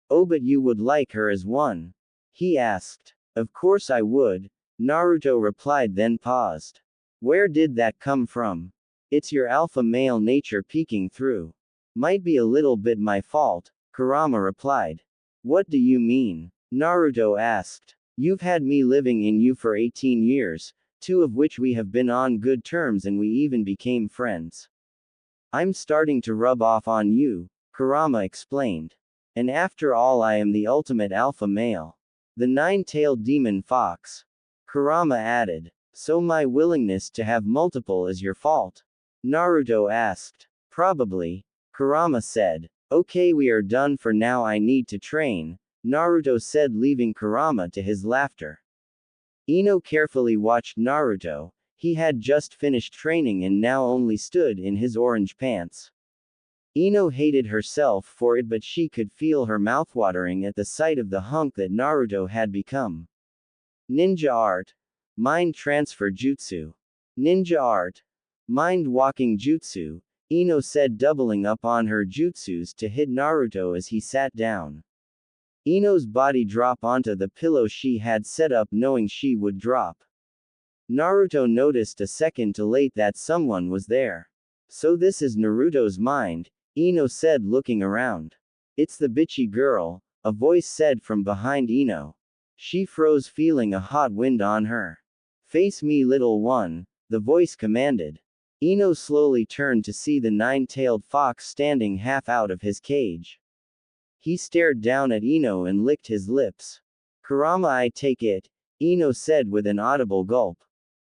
Oh, but you would like her as one? He asked. Of course I would, Naruto replied, then paused. Where did that come from? It's your alpha male nature peeking through. Might be a little bit my fault, Kurama replied. What do you mean? Naruto asked. You've had me living in you for 18 years, 2 of which we have been on good terms and we even became friends. I'm starting to rub off on you, Kurama explained. And after all, I am the ultimate alpha male. The 9-tailed demon fox. Kurama added. So my willingness to have multiple is your fault? Naruto asked. Probably, Kurama said. Okay, we are done for now, I need to train, Naruto said, leaving Kurama to his laughter. Ino carefully watched Naruto. He had just finished training and now only stood in his orange pants. Ino hated herself for it, but she could feel her mouth watering at the sight of the hunk that Naruto had become. Ninja art. Mind transfer jutsu. Ninja art. Mind walking jutsu, Ino said, doubling up on her jutsus to hit Naruto as he sat down. Ino's body dropped onto the pillow she had set up, knowing she would drop. Naruto noticed a second too late that someone was there. So this is Naruto's mind, Ino said, looking around. It's the bitchy girl, a voice said from behind Ino. She froze, feeling a hot wind on her. Face me, little one, the voice commanded. Ino slowly turned to see the 9-tailed fox standing half out of his cage. He stared down at Ino and licked his lips. Kurama, I take it, Ino said with an audible gulp.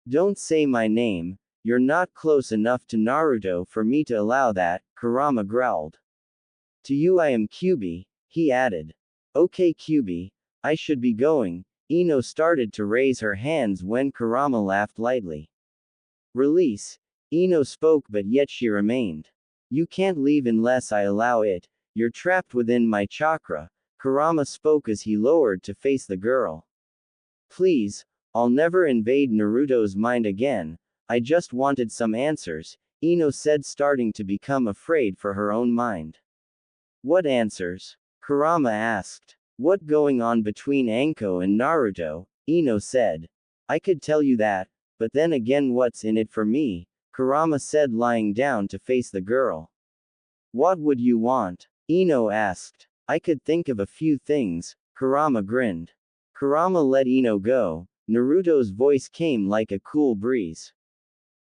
Don't say my name, you're not close enough to Naruto for me to allow that, Kurama growled. To you I am Kyubi, he added. Okay Kyubi, I should be going. Ino started to raise her hands when Kurama laughed lightly. Release, Ino spoke, but yet she remained. You can't leave unless I allow it, you're trapped within my chakra, Kurama spoke as he lowered to face the girl. Please, I'll never invade Naruto's mind again, I just wanted some answers, Ino said, starting to become afraid for her own mind. What answers? Kurama asked. What going on between Anko and Naruto? Ino said. I could tell you that, but then again what's in it for me? Kurama said, lying down to face the girl. What would you want? Ino asked. I could think of a few things, Kurama grinned. Kurama let Ino go. Naruto's voice came like a cool breeze.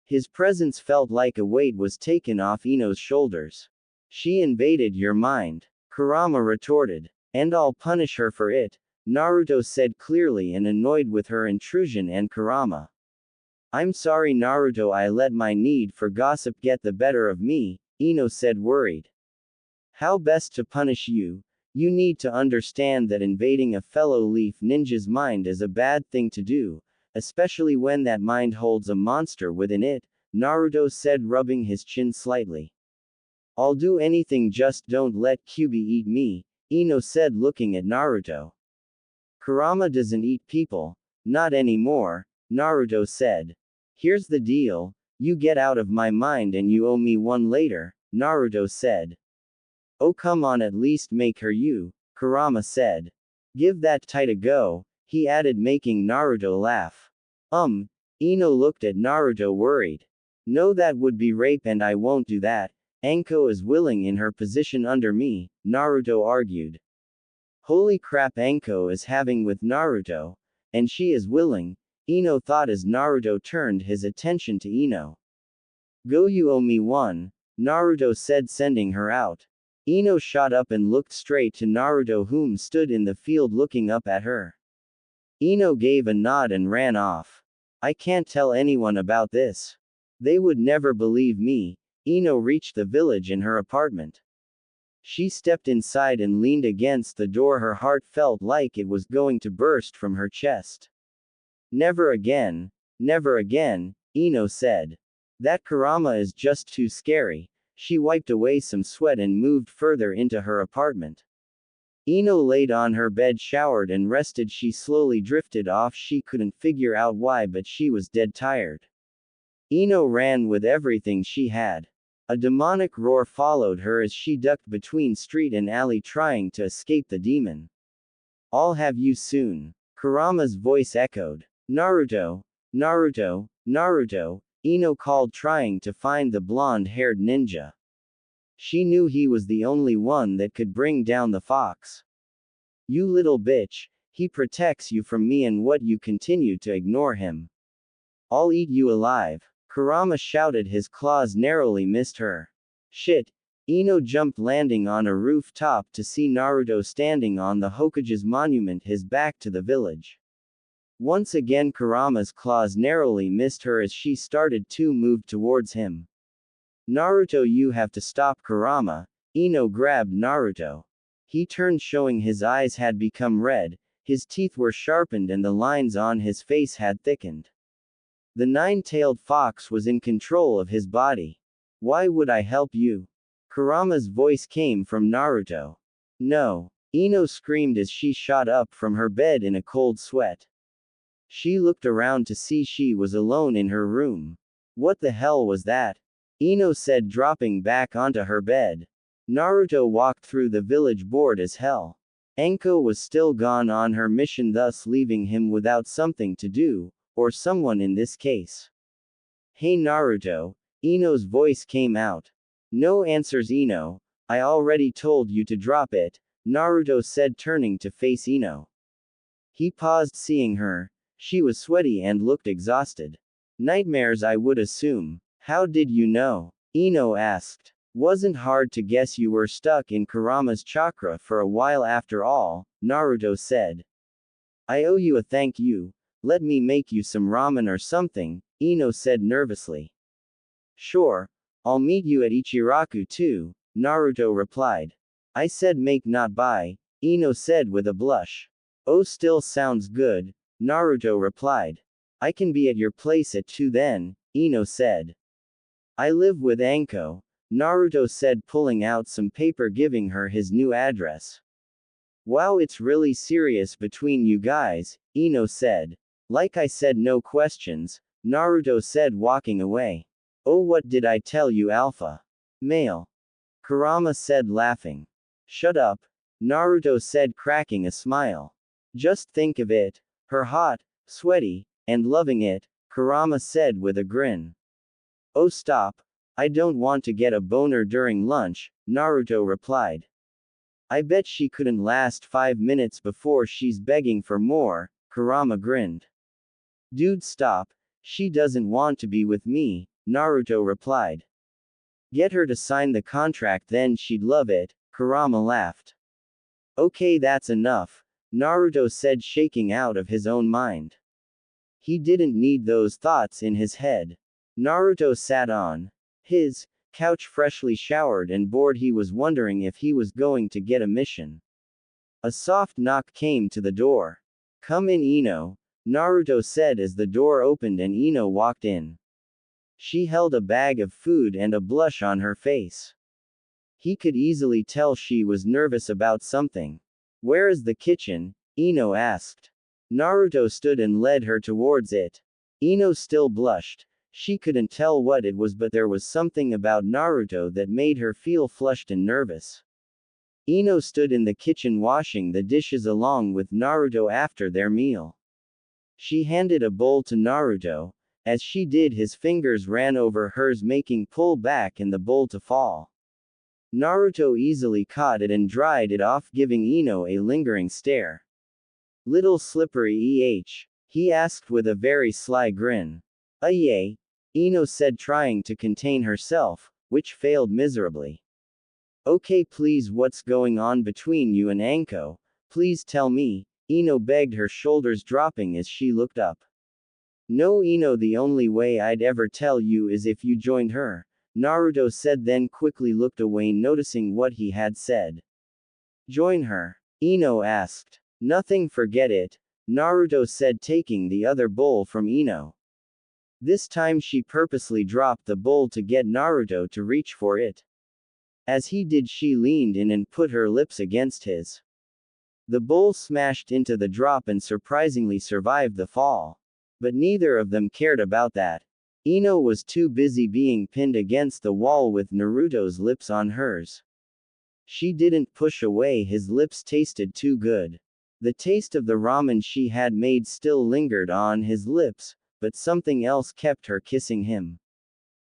His presence felt like a weight was taken off Ino's shoulders. She invaded your mind, Kurama retorted. And I'll punish her for it, Naruto said clearly and annoyed with her intrusion and Kurama. I'm sorry Naruto, I let my need for gossip get the better of me, Ino said worried. How best to punish you? You need to understand that invading a fellow leaf ninja's mind is a bad thing to do, especially when that mind holds a monster within it, Naruto said rubbing his chin slightly. I'll do anything, just don't let Kyubi eat me, Ino said looking at Naruto. Kurama doesn't eat people. Not anymore, Naruto said. Here's the deal, you get out of my mind and you owe me one later, Naruto said. Oh come on, at least make her you, Kurama said. Give that tight a go, he added making Naruto laugh. Ino looked at Naruto worried. No, that would be rape and I won't do that. Anko is willing in her position under me, Naruto argued. Holy crap, Anko is having with Naruto. And she is willing, Ino thought as Naruto turned his attention to Ino. Go, you owe me one, Naruto said sending her out. Ino shot up and looked straight to Naruto, whom stood in the field looking up at her. Ino gave a nod and ran off. I can't tell anyone about this. They would never believe me. Ino reached the village in her apartment. She stepped inside and leaned against the door. Her heart felt like it was going to burst from her chest. Never again, Ino said. That Kurama is just too scary. She wiped away some sweat and moved further into her apartment. Ino laid on her bed, showered and rested. She slowly drifted off. She couldn't figure out why, but she was dead tired. Ino ran with everything she had. A demonic roar followed her as she ducked between street and alley trying to escape the demon. I'll have you soon. Kurama's voice echoed. Naruto, Naruto, Naruto, Ino called, trying to find the blonde-haired ninja. She knew he was the only one that could bring down the fox. You little bitch, he protects you from me, and what, you continue to ignore him? I'll eat you alive. Kurama shouted. His claws narrowly missed her. Shit. Ino jumped, landing on a rooftop to see Naruto standing on the Hokage's monument, his back to the village. Once again Kurama's claws narrowly missed her as she started to move towards him. Naruto, you have to stop, Kurama. Ino grabbed Naruto. He turned, showing his eyes had become red, his teeth were sharpened and the lines on his face had thickened. The nine-tailed fox was in control of his body. Why would I help you? Kurama's voice came from Naruto. No. Ino screamed as she shot up from her bed in a cold sweat. She looked around to see she was alone in her room. What the hell was that? Ino said, dropping back onto her bed. Naruto walked through the village bored as hell. Anko was still gone on her mission, thus leaving him without something to do, or someone in this case. Hey Naruto, Ino's voice came out. No answers, Ino. I already told you to drop it, Naruto said, turning to face Ino. He paused, seeing her. She was sweaty and looked exhausted. Nightmares, I would assume. How did you know? Ino asked. Wasn't hard to guess, you were stuck in Kurama's chakra for a while after all, Naruto said. I owe you a thank you. Let me make you some ramen or something, Ino said nervously. Sure. I'll meet you at Ichiraku too, Naruto replied. I said make, not buy, Ino said with a blush. Oh, still sounds good, Naruto replied. I can be at your place at 2 then, Ino said. I live with Anko, Naruto said, pulling out some paper giving her his new address. Wow, it's really serious between you guys, Ino said. Like I said, no questions, Naruto said, walking away. Oh, what did I tell you, alpha male? Kurama said, laughing. Shut up, Naruto said, cracking a smile. Just think of it. Her hot, sweaty, and loving it, Kurama said with a grin. Oh, stop. I don't want to get a boner during lunch, Naruto replied. I bet she couldn't last 5 minutes before she's begging for more, Kurama grinned. Dude, stop. She doesn't want to be with me, Naruto replied. Get her to sign the contract, then she'd love it, Kurama laughed. Okay, that's enough, Naruto said, shaking out of his own mind. He didn't need those thoughts in his head. Naruto sat on his couch, freshly showered and bored. He was wondering if he was going to get a mission. A soft knock came to the door. "Come in, Ino," Naruto said as the door opened and Ino walked in. She held a bag of food and a blush on her face. He could easily tell she was nervous about something. "Where is the kitchen?" Ino asked. Naruto stood and led her towards it. Ino still blushed. She couldn't tell what it was, but there was something about Naruto that made her feel flushed and nervous. Ino stood in the kitchen washing the dishes along with Naruto after their meal. She handed a bowl to Naruto. As she did, his fingers ran over hers, making pull back and the bowl to fall. Naruto easily caught it and dried it off, giving Ino a lingering stare. "Little slippery he asked with a very sly grin. "Aye," Ino said, trying to contain herself, which failed miserably. "Okay, please, what's going on between you and Anko? Please tell me," Ino begged, her shoulders dropping as she looked up. "No, Ino, the only way I'd ever tell you is if you joined her," Naruto said, then quickly looked away, noticing what he had said. "Join her?" Ino asked. "Nothing, forget it," Naruto said, taking the other bowl from Ino. This time she purposely dropped the bowl to get Naruto to reach for it. As he did, she leaned in and put her lips against his. The bowl smashed into the drop and surprisingly survived the fall. But neither of them cared about that. Ino was too busy being pinned against the wall with Naruto's lips on hers. She didn't push away, his lips tasted too good. The taste of the ramen she had made still lingered on his lips, but something else kept her kissing him.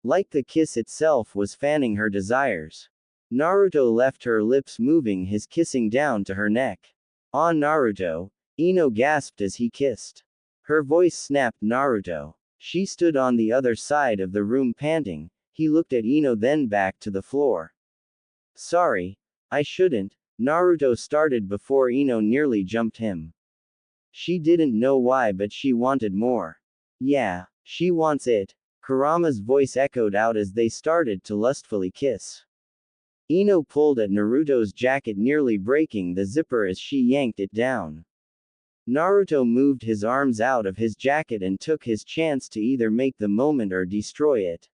Like the kiss itself was fanning her desires. Naruto left her lips, moving his kissing down to her neck. "Ah, Naruto," Ino gasped as he kissed. Her voice snapped. "Naruto." She stood on the other side of the room panting. He looked at Ino, then back to the floor. "Sorry. I shouldn't," Naruto started before Ino nearly jumped him. She didn't know why, but she wanted more. "Yeah, she wants it," Kurama's voice echoed out as they started to lustfully kiss. Ino pulled at Naruto's jacket, nearly breaking the zipper as she yanked it down. Naruto moved his arms out of his jacket and took his chance to either make the moment or destroy it.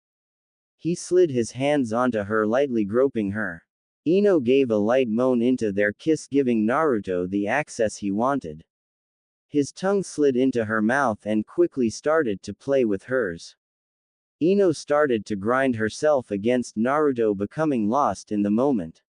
He slid his hands onto her, lightly groping her. Ino gave a light moan into their kiss, giving Naruto the access he wanted. His tongue slid into her mouth and quickly started to play with hers. Ino started to grind herself against Naruto, becoming lost in the moment.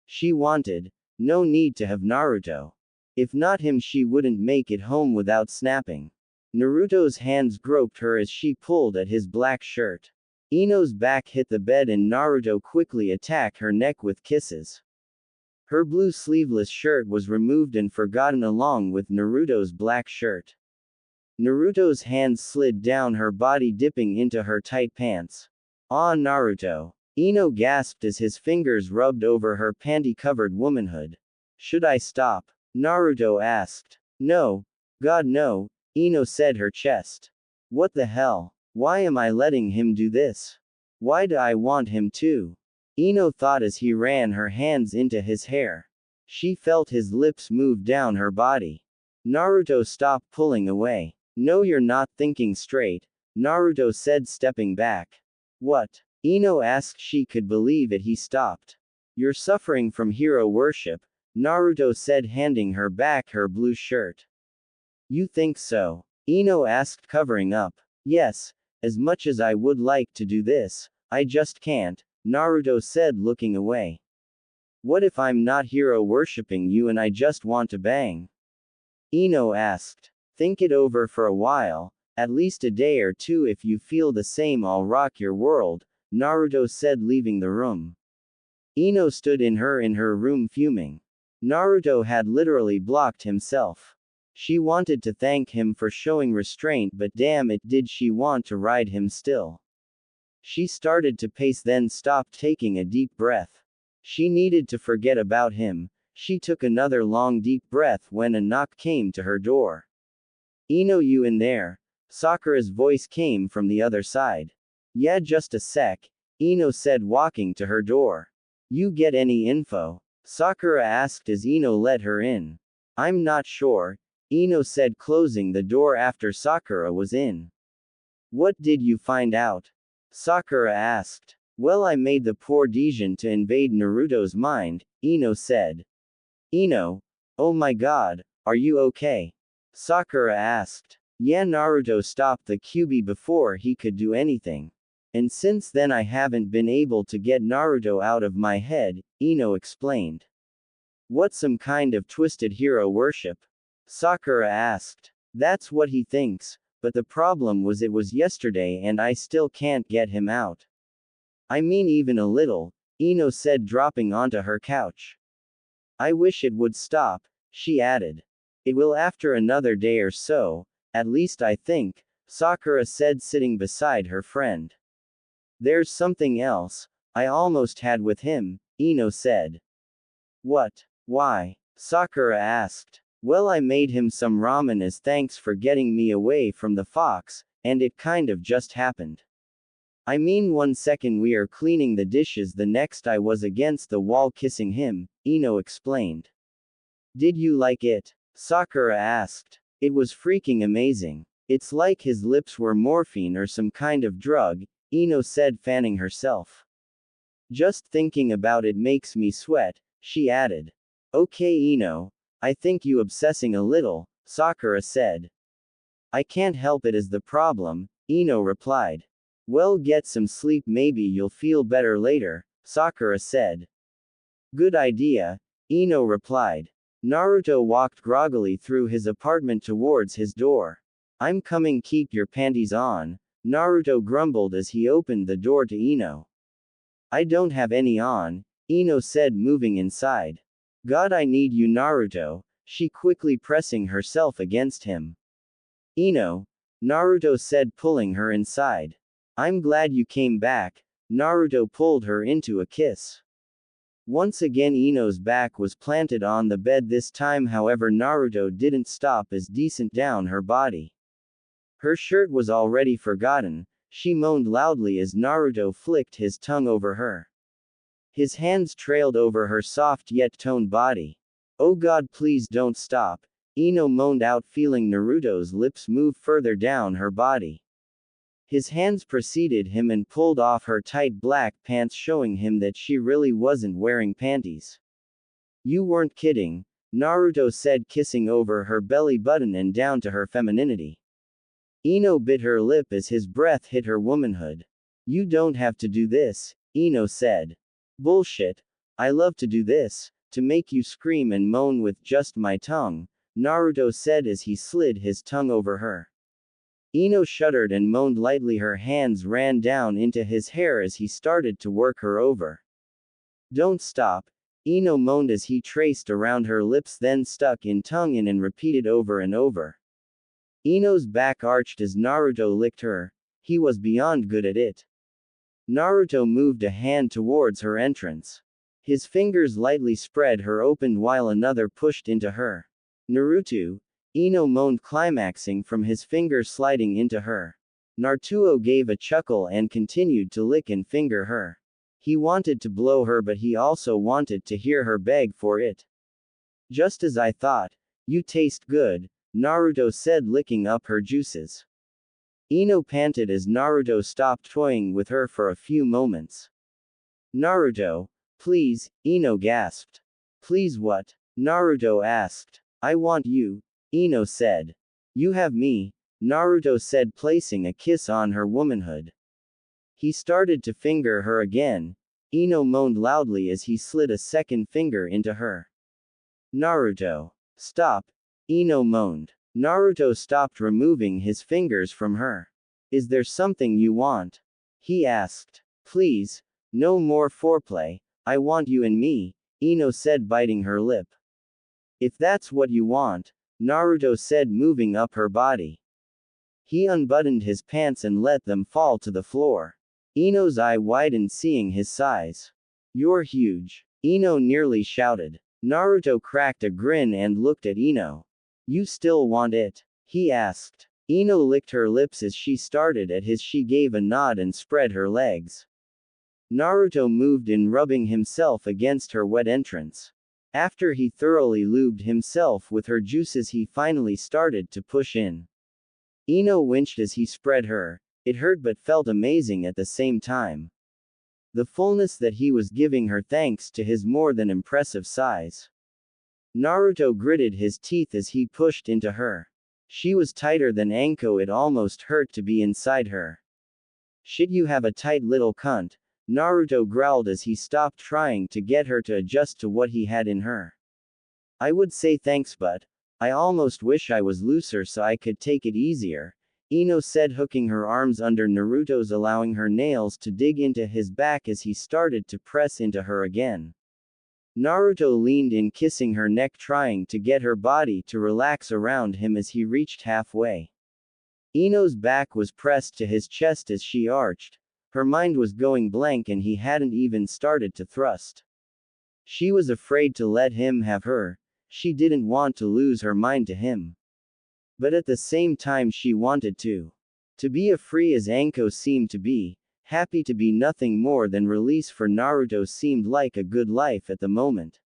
She wanted no need to have Naruto. If not him, she wouldn't make it home without snapping. Naruto's hands groped her as she pulled at his black shirt. Ino's back hit the bed and Naruto quickly attacked her neck with kisses. Her blue sleeveless shirt was removed and forgotten along with Naruto's black shirt. Naruto's hands slid down her body, dipping into her tight pants. "Ah, Naruto," Ino gasped as his fingers rubbed over her panty-covered womanhood. "Should I stop?" Naruto asked. "No. God, no," Ino said, her chest. "What the hell? Why am I letting him do this? Why do I want him to?" Ino thought as he ran her hands into his hair. She felt his lips move down her body. Naruto stopped pulling away. "No, you're not thinking straight," Naruto said, stepping back. "What?" Ino asked. She could believe it. He stopped. "You're suffering from hero worship," Naruto said, handing her back her blue shirt. "You think so?" Ino asked, covering up. "Yes, as much as I would like to do this, I just can't," Naruto said, looking away. "What if I'm not hero worshipping you and I just want to bang?" Ino asked. "Think it over for a while, at least a day or two. If you feel the same, I'll rock your world," Naruto said, leaving the room. Ino stood in her room fuming. Naruto had literally blocked himself. She wanted to thank him for showing restraint, but damn it, did she want to ride him still. She started to pace, then stopped, taking a deep breath. She needed to forget about him. She took another long deep breath when a knock came to her door. "Ino, you in there?" Sakura's voice came from the other side. "Yeah, just a sec," Ino said, walking to her door. "You get any info?" Sakura asked as Ino let her in. "I'm not sure," Ino said, closing the door after Sakura was in. "What did you find out?" Sakura asked. "Well, I made the poor decision to invade Naruto's mind," Ino said. "Ino? Oh my god, are you okay?" Sakura asked. "Yeah, Naruto stopped the Kyuubi before he could do anything. And since then I haven't been able to get Naruto out of my head," Ino explained. "What, some kind of twisted hero worship?" Sakura asked. "That's what he thinks, but the problem was it was yesterday and I still can't get him out. I mean even a little," Ino said, dropping onto her couch. "I wish it would stop," she added. "It will after another day or so, at least I think," Sakura said, sitting beside her friend. "There's something else I almost had with him," Ino said. "What? Why?" Sakura asked. "Well, I made him some ramen as thanks for getting me away from the fox, and it kind of just happened. I mean, one second we are cleaning the dishes, the next I was against the wall kissing him," Ino explained. "Did you like it?" Sakura asked. "It was freaking amazing. It's like his lips were morphine or some kind of drug," Ino said, fanning herself. "Just thinking about it makes me sweat," she added. "Okay, Ino, I think you obsessing a little," Sakura said. "I can't help it as the problem," Ino replied. "Well, get some sleep, maybe you'll feel better later," Sakura said. "Good idea," Ino replied. Naruto walked groggily through his apartment towards his door. "I'm coming, keep your panties on," Naruto grumbled as he opened the door to Ino. "I don't have any on," Ino said, moving inside. "God, I need you, Naruto," she quickly pressing herself against him. "Ino," Naruto said, pulling her inside. "I'm glad you came back," Naruto pulled her into a kiss. Once again Ino's back was planted on the bed, this time however Naruto didn't stop as decent down her body. Her shirt was already forgotten, she moaned loudly as Naruto flicked his tongue over her. His hands trailed over her soft yet toned body. "Oh god, please don't stop," Ino moaned out, feeling Naruto's lips move further down her body. His hands preceded him and pulled off her tight black pants, showing him that she really wasn't wearing panties. "You weren't kidding," Naruto said, kissing over her belly button and down to her femininity. Ino bit her lip as his breath hit her womanhood. "You don't have to do this," Ino said. "Bullshit. I love to do this, to make you scream and moan with just my tongue," Naruto said as he slid his tongue over her. Ino shuddered and moaned lightly. Her hands ran down into his hair as he started to work her over. "Don't stop," Ino moaned as he traced around her lips, then stuck in tongue in and repeated over and over. Ino's back arched as Naruto licked her. He was beyond good at it. Naruto moved a hand towards her entrance. His fingers lightly spread her open while another pushed into her. "Naruto," Ino moaned, climaxing from his fingers sliding into her. Naruto gave a chuckle and continued to lick and finger her. He wanted to blow her, but he also wanted to hear her beg for it. "Just as I thought. You taste good," Naruto said, licking up her juices. Ino panted as Naruto stopped toying with her for a few moments. "Naruto, please," Ino gasped. "Please what?" Naruto asked. "I want you," Ino said. "You have me," Naruto said, placing a kiss on her womanhood. He started to finger her again. Ino moaned loudly as he slid a second finger into her. "Naruto, stop," Ino moaned. Naruto stopped removing his fingers from her. "Is there something you want?" he asked. "Please, no more foreplay, I want you and me," Ino said, biting her lip. "If that's what you want," Naruto said, moving up her body. He unbuttoned his pants and let them fall to the floor. Ino's eye widened, seeing his size. "You're huge," Ino nearly shouted. Naruto cracked a grin and looked at Ino. You still want it? He asked. Ino licked her lips as she started at his. She gave a nod and spread her legs. Naruto moved in, rubbing himself against her wet entrance. After he thoroughly lubed himself with her juices, he finally started to push in. Ino winched as he spread her. It hurt but felt amazing at the same time. The fullness that he was giving her thanks to his more than impressive size. Naruto gritted his teeth as he pushed into her. She was tighter than Anko, it almost hurt to be inside her. Shit, you have a tight little cunt, Naruto growled as he stopped trying to get her to adjust to what he had in her. I would say thanks, but I almost wish I was looser so I could take it easier, Ino said, hooking her arms under Naruto's, allowing her nails to dig into his back as he started to press into her again. Naruto leaned in, kissing her neck, trying to get her body to relax around him as he reached halfway. Ino's back was pressed to his chest as she arched. Her mind was going blank and he hadn't even started to thrust. She was afraid to let him have her. She didn't want to lose her mind to him. But at the same time she wanted to be as free as Anko seemed to be. Happy to be nothing more than release for Naruto seemed like a good life at the moment.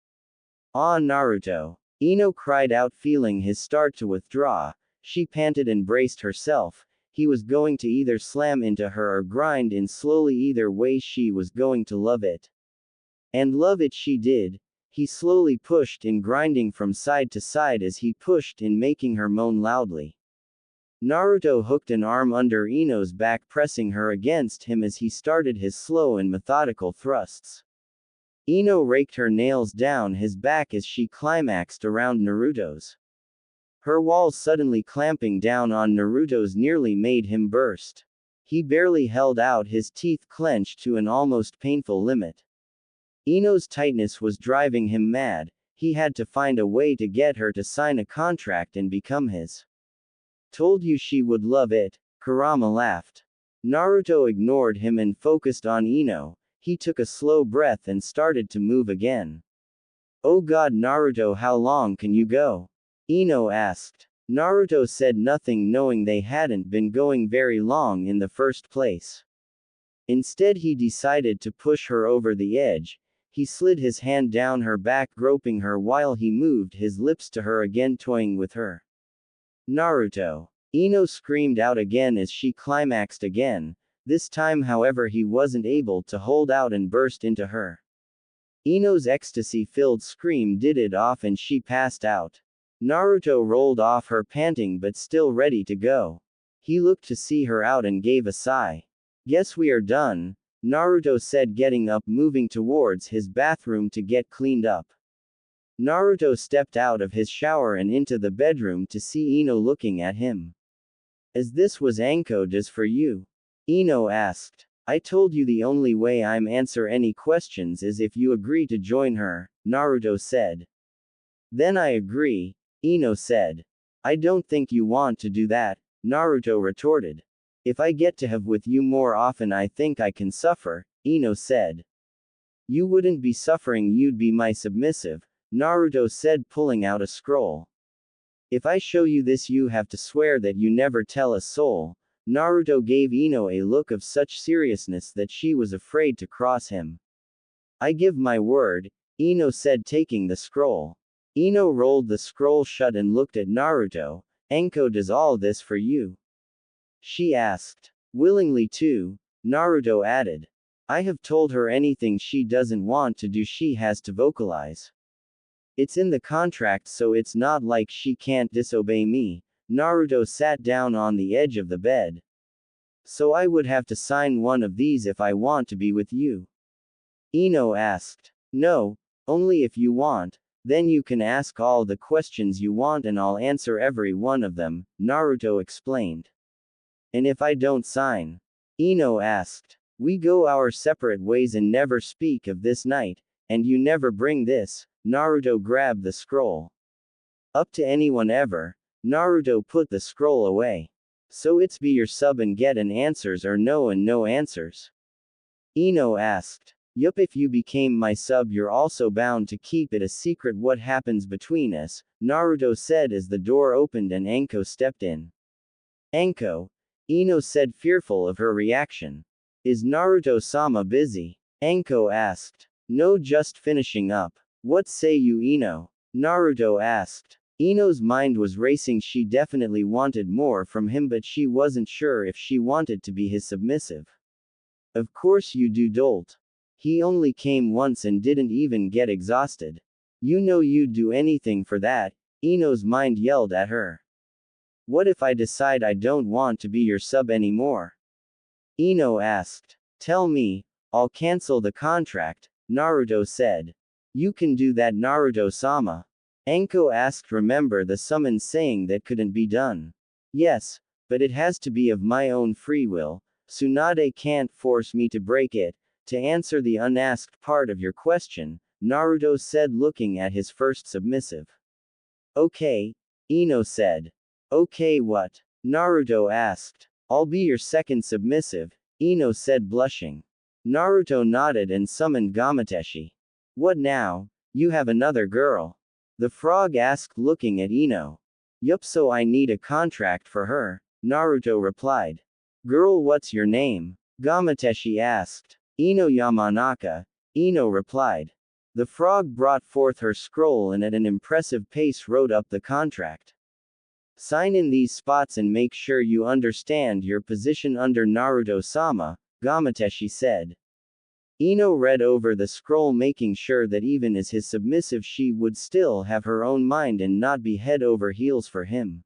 Ah, Naruto! Ino cried out, feeling his start to withdraw. She panted and braced herself. He was going to either slam into her or grind in slowly. Either way she was going to love it. And love it she did. He slowly pushed in, grinding from side to side as he pushed in, making her moan loudly. Naruto hooked an arm under Ino's back, pressing her against him as he started his slow and methodical thrusts. Ino raked her nails down his back as she climaxed around Naruto's. Her walls suddenly clamping down on Naruto's nearly made him burst. He barely held out, his teeth clenched to an almost painful limit. Ino's tightness was driving him mad. He had to find a way to get her to sign a contract and become his. Told you she would love it, Kurama laughed. Naruto ignored him and focused on Ino. He took a slow breath and started to move again. Oh god, Naruto, how long can you go? Ino asked. Naruto said nothing, knowing they hadn't been going very long in the first place. Instead he decided to push her over the edge. He slid his hand down her back, groping her while he moved his lips to her again, toying with her. Naruto! Ino screamed out again as she climaxed again. This time, however, he wasn't able to hold out and burst into her. Ino's ecstasy-filled scream did it off and she passed out. Naruto rolled off her, panting but still ready to go. He looked to see her out and gave a sigh. Guess we are done, Naruto said, getting up, moving towards his bathroom to get cleaned up. Naruto stepped out of his shower and into the bedroom to see Ino looking at him. As this was Anko does for you? Ino asked. I told you the only way I'm answer any questions is if you agree to join her, Naruto said. Then I agree, Ino said. I don't think you want to do that, Naruto retorted. If I get to have with you more often I think I can suffer, Ino said. You wouldn't be suffering, you'd be my submissive, Naruto said, pulling out a scroll. If I show you this you have to swear that you never tell a soul. Naruto gave Ino a look of such seriousness that she was afraid to cross him. I give my word, Ino said, taking the scroll. Ino rolled the scroll shut and looked at Naruto. Anko does all this for you? She asked. Willingly too, Naruto added. I have told her anything she doesn't want to do she has to vocalize. It's in the contract, so it's not like she can't disobey me. Naruto sat down on the edge of the bed. So I would have to sign one of these if I want to be with you? Ino asked. No, only if you want. Then you can ask all the questions you want and I'll answer every one of them, Naruto explained. And if I don't sign? Ino asked. We go our separate ways and never speak of this night, and you never bring this. Naruto grabbed the scroll. Up to anyone ever. Naruto put the scroll away. So it's be your sub and get an answers or no and no answers? Ino asked. Yup, if you became my sub, you're also bound to keep it a secret what happens between us, Naruto said as the door opened and Anko stepped in. Anko, Ino said, fearful of her reaction. Is Naruto-sama busy? Anko asked. No, just finishing up. What say you, Ino? Naruto asked. Ino's mind was racing. She definitely wanted more from him, but she wasn't sure if she wanted to be his submissive. Of course you do, dolt. He only came once and didn't even get exhausted. You know you'd do anything for that, Ino's mind yelled at her. What if I decide I don't want to be your sub anymore? Ino asked. Tell me, I'll cancel the contract, Naruto said. You can do that, Naruto-sama. Anko asked. Remember the summon saying that couldn't be done? Yes, but it has to be of my own free will. Tsunade can't force me to break it. To answer the unasked part of your question, Naruto said, looking at his first submissive. Okay, Ino said. Okay, what? Naruto asked. I'll be your second submissive, Ino said, blushing. Naruto nodded and summoned Gamateshi. What now? You have another girl? The frog asked, looking at Ino. Yup, so I need a contract for her, Naruto replied. Girl, what's your name? Gamateshi asked. Ino Yamanaka, Ino replied. The frog brought forth her scroll and at an impressive pace wrote up the contract. Sign in these spots and make sure you understand your position under Naruto-sama, Gamateshi said. Ino read over the scroll, making sure that even as his submissive she would still have her own mind and not be head over heels for him.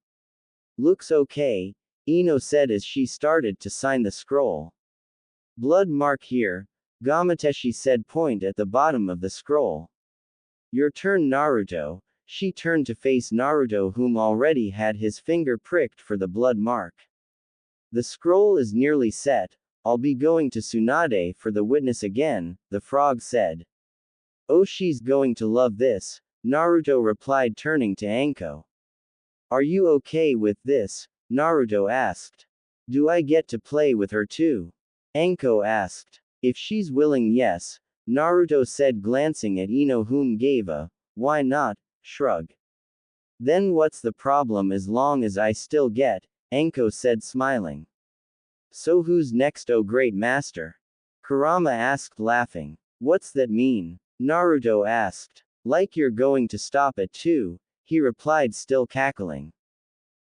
Looks okay, Ino said as she started to sign the scroll. Blood mark here, Gamateshi said, point at the bottom of the scroll. Your turn, Naruto. She turned to face Naruto, whom already had his finger pricked for the blood mark. The scroll is nearly set. I'll be going to Tsunade for the witness again, the frog said. Oh, she's going to love this, Naruto replied, turning to Anko. Are you okay with this? Naruto asked. Do I get to play with her too? Anko asked. If she's willing, yes, Naruto said, glancing at Ino, whom gave a why not shrug. Then what's the problem as long as I still get? Anko said, smiling. So who's next, oh great master? Kurama asked, laughing. What's that mean? Naruto asked. Like you're going to stop at 2, he replied, still cackling.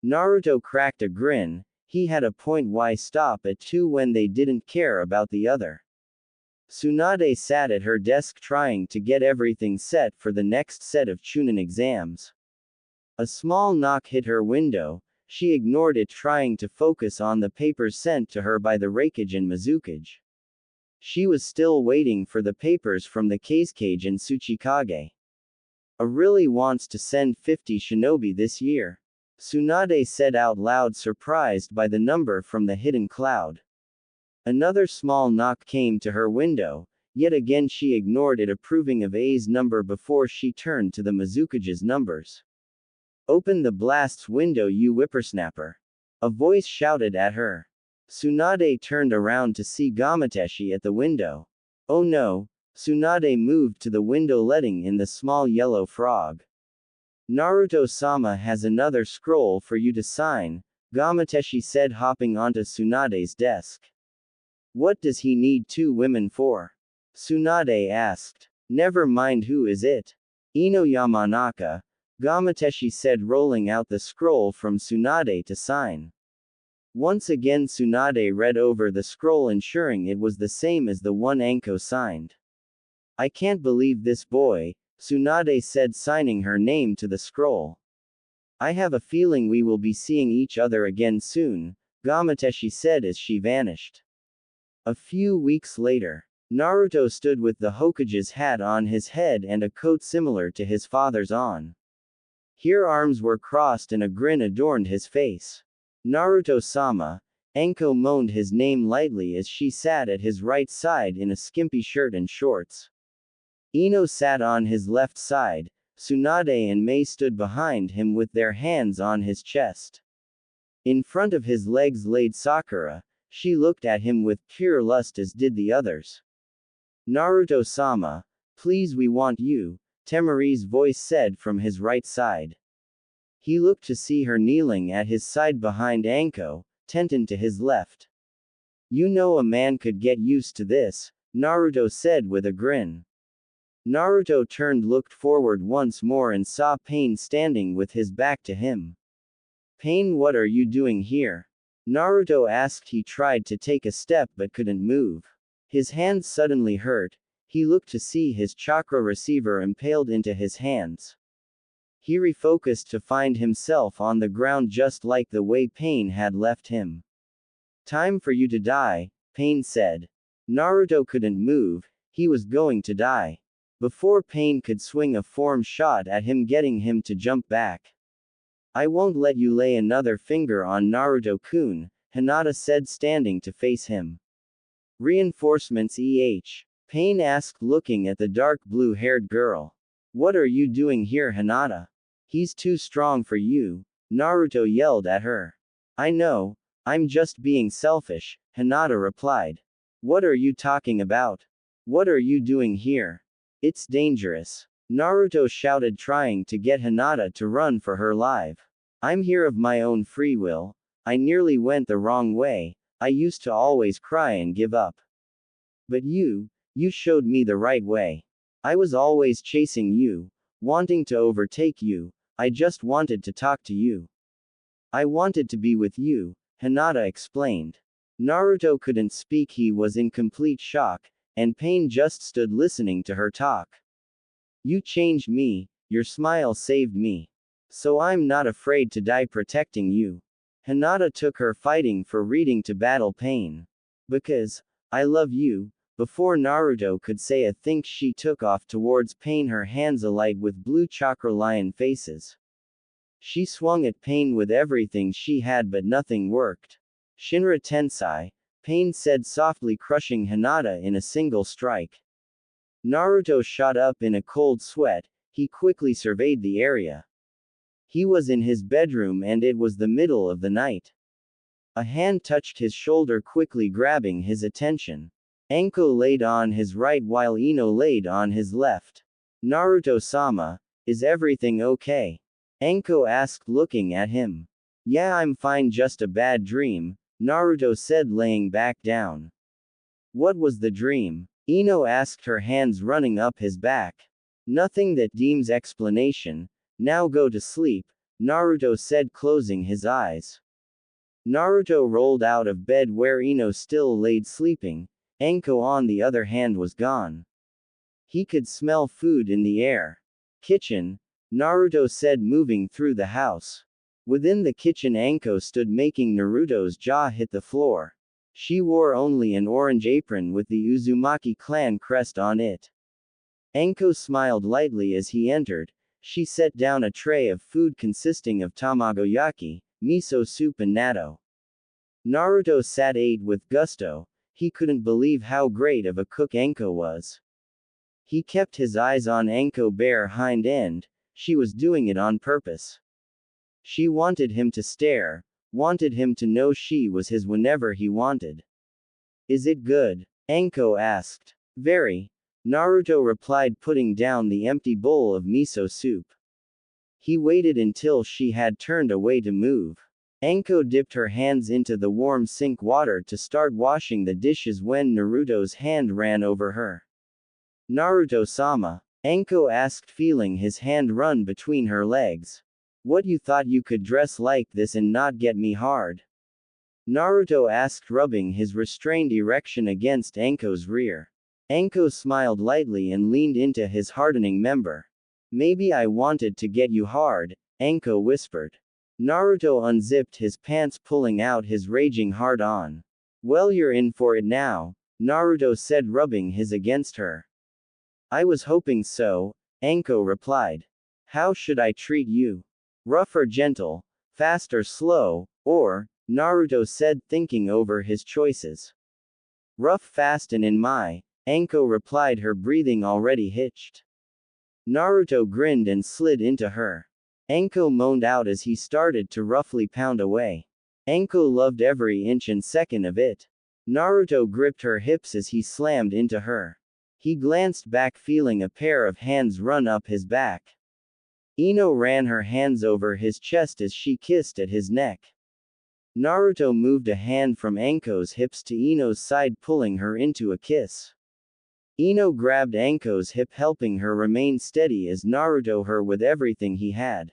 Naruto cracked a grin. He had a point. Why stop at 2 when they didn't care about the other? Tsunade sat at her desk trying to get everything set for the next set of Chunin exams. A small knock hit her window. She ignored it, trying to focus on the papers sent to her by the Raikage and Mizukage. She was still waiting for the papers from the Kazekage and Tsuchikage. Really wants to send 50 shinobi this year. Tsunade said out loud, surprised by the number from the hidden cloud. Another small knock came to her window. Yet again she ignored it, approving of A's number before she turned to the Mizukage's numbers. Open the blast's window, you whippersnapper. A voice shouted at her. Tsunade turned around to see Gamateshi at the window. Oh no, Tsunade moved to the window, letting in the small yellow frog. Naruto-sama has another scroll for you to sign, Gamateshi said, hopping onto Tsunade's desk. What does he need 2 women for? Tsunade asked. Never mind, who is it? Ino Yamanaka, Gamateshi said, rolling out the scroll from Tsunade to sign. Once again Tsunade read over the scroll, ensuring it was the same as the one Anko signed. I can't believe this boy, Tsunade said, signing her name to the scroll. I have a feeling we will be seeing each other again soon, Gamateshi said as she vanished. A few weeks later, Naruto stood with the Hokage's hat on his head and a coat similar to his father's on. Here arms were crossed and a grin adorned his face. Naruto-sama, Anko moaned his name lightly as she sat at his right side in a skimpy shirt and shorts. Ino sat on his left side. Tsunade and Mei stood behind him with their hands on his chest. In front of his legs laid Sakura. She looked at him with pure lust, as did the others. Naruto-sama, please we want you, Temari's voice said from his right side. He looked to see her kneeling at his side behind Anko, Tenten to his left. You know a man could get used to this, Naruto said with a grin. Naruto turned looked forward once more and saw Pain standing with his back to him. Pain, what are you doing here? Naruto asked. He tried to take a step but couldn't move. His hands suddenly hurt. He looked to see his chakra receiver impaled into his hands. He refocused to find himself on the ground just like the way Pain had left him. Time for you to die, Pain said. Naruto couldn't move, he was going to die. Before Pain could swing a form shot at him, getting him to jump back. I won't let you lay another finger on Naruto-kun, Hinata said, standing to face him. Reinforcements Pain asked, looking at the dark blue-haired girl. What are you doing here, Hinata? He's too strong for you, Naruto yelled at her. I know, I'm just being selfish, Hinata replied. What are you talking about? What are you doing here? It's dangerous, Naruto shouted, trying to get Hinata to run for her life. I'm here of my own free will. I nearly went the wrong way. I used to always cry and give up. But you showed me the right way. I was always chasing you, wanting to overtake you. I just wanted to talk to you. I wanted to be with you, Hinata explained. Naruto couldn't speak. He was in complete shock, and Pain just stood listening to her talk. You changed me, your smile saved me. So I'm not afraid to die protecting you. Hinata took her fighting for reading to battle Pain. Because I love you. Before Naruto could say a thing, she took off towards Pain, her hands alight with blue chakra lion faces. She swung at Pain with everything she had, but nothing worked. Shinra Tensei, Pain said softly, crushing Hinata in a single strike. Naruto shot up in a cold sweat. He quickly surveyed the area. He was in his bedroom and it was the middle of the night. A hand touched his shoulder, quickly grabbing his attention. Anko laid on his right while Ino laid on his left. Naruto-sama, is everything okay? Anko asked, looking at him. Yeah, I'm fine, just a bad dream, Naruto said, laying back down. What was the dream? Ino asked, her hands running up his back. Nothing that deems explanation. Now go to sleep, Naruto said, closing his eyes. Naruto rolled out of bed where Ino still laid sleeping. Anko, on the other hand, was gone. He could smell food in the air. Kitchen, Naruto said, moving through the house. Within the kitchen, Anko stood, making Naruto's jaw hit the floor. She wore only an orange apron with the Uzumaki clan crest on it. Anko smiled lightly as he entered. She set down a tray of food consisting of tamagoyaki, miso soup and natto. Naruto sat ate with gusto. He couldn't believe how great of a cook Anko was. He kept his eyes on Anko bare hind end. She was doing it on purpose. She wanted him to stare, wanted him to know she was his whenever he wanted. Is it good? Anko asked. Very. Naruto replied, putting down the empty bowl of miso soup. He waited until she had turned away to move. Anko dipped her hands into the warm sink water to start washing the dishes when Naruto's hand ran over her. Naruto-sama, Anko asked, feeling his hand run between her legs. What, you thought you could dress like this and not get me hard? Naruto asked, rubbing his restrained erection against Anko's rear. Anko smiled lightly and leaned into his hardening member. Maybe I wanted to get you hard, Anko whispered. Naruto unzipped his pants, pulling out his raging hard-on. Well, you're in for it now, Naruto said, rubbing his against her. I was hoping so, Anko replied. How should I treat you? Rough or gentle? Fast or slow? Or, Naruto said, thinking over his choices. Rough, fast and in my, Anko replied, her breathing already hitched. Naruto grinned and slid into her. Anko moaned out as he started to roughly pound away. Anko loved every inch and second of it. Naruto gripped her hips as he slammed into her. He glanced back, feeling a pair of hands run up his back. Ino ran her hands over his chest as she kissed at his neck. Naruto moved a hand from Anko's hips to Ino's side, pulling her into a kiss. Ino grabbed Anko's hip, helping her remain steady as Naruto her with everything he had.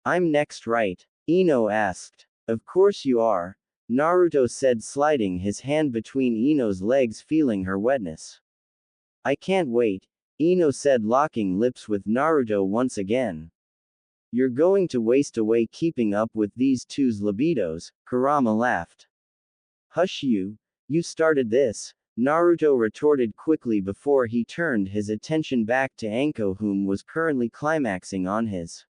"I'm next, right?" Ino asked. "Of course you are," Naruto said, sliding his hand between Ino's legs, feeling her wetness. "I can't wait," Ino said, locking lips with Naruto once again. "You're going to waste away keeping up with these two's libidos," Kurama laughed. "Hush you started this," Naruto retorted quickly before he turned his attention back to Anko, whom was currently climaxing on his.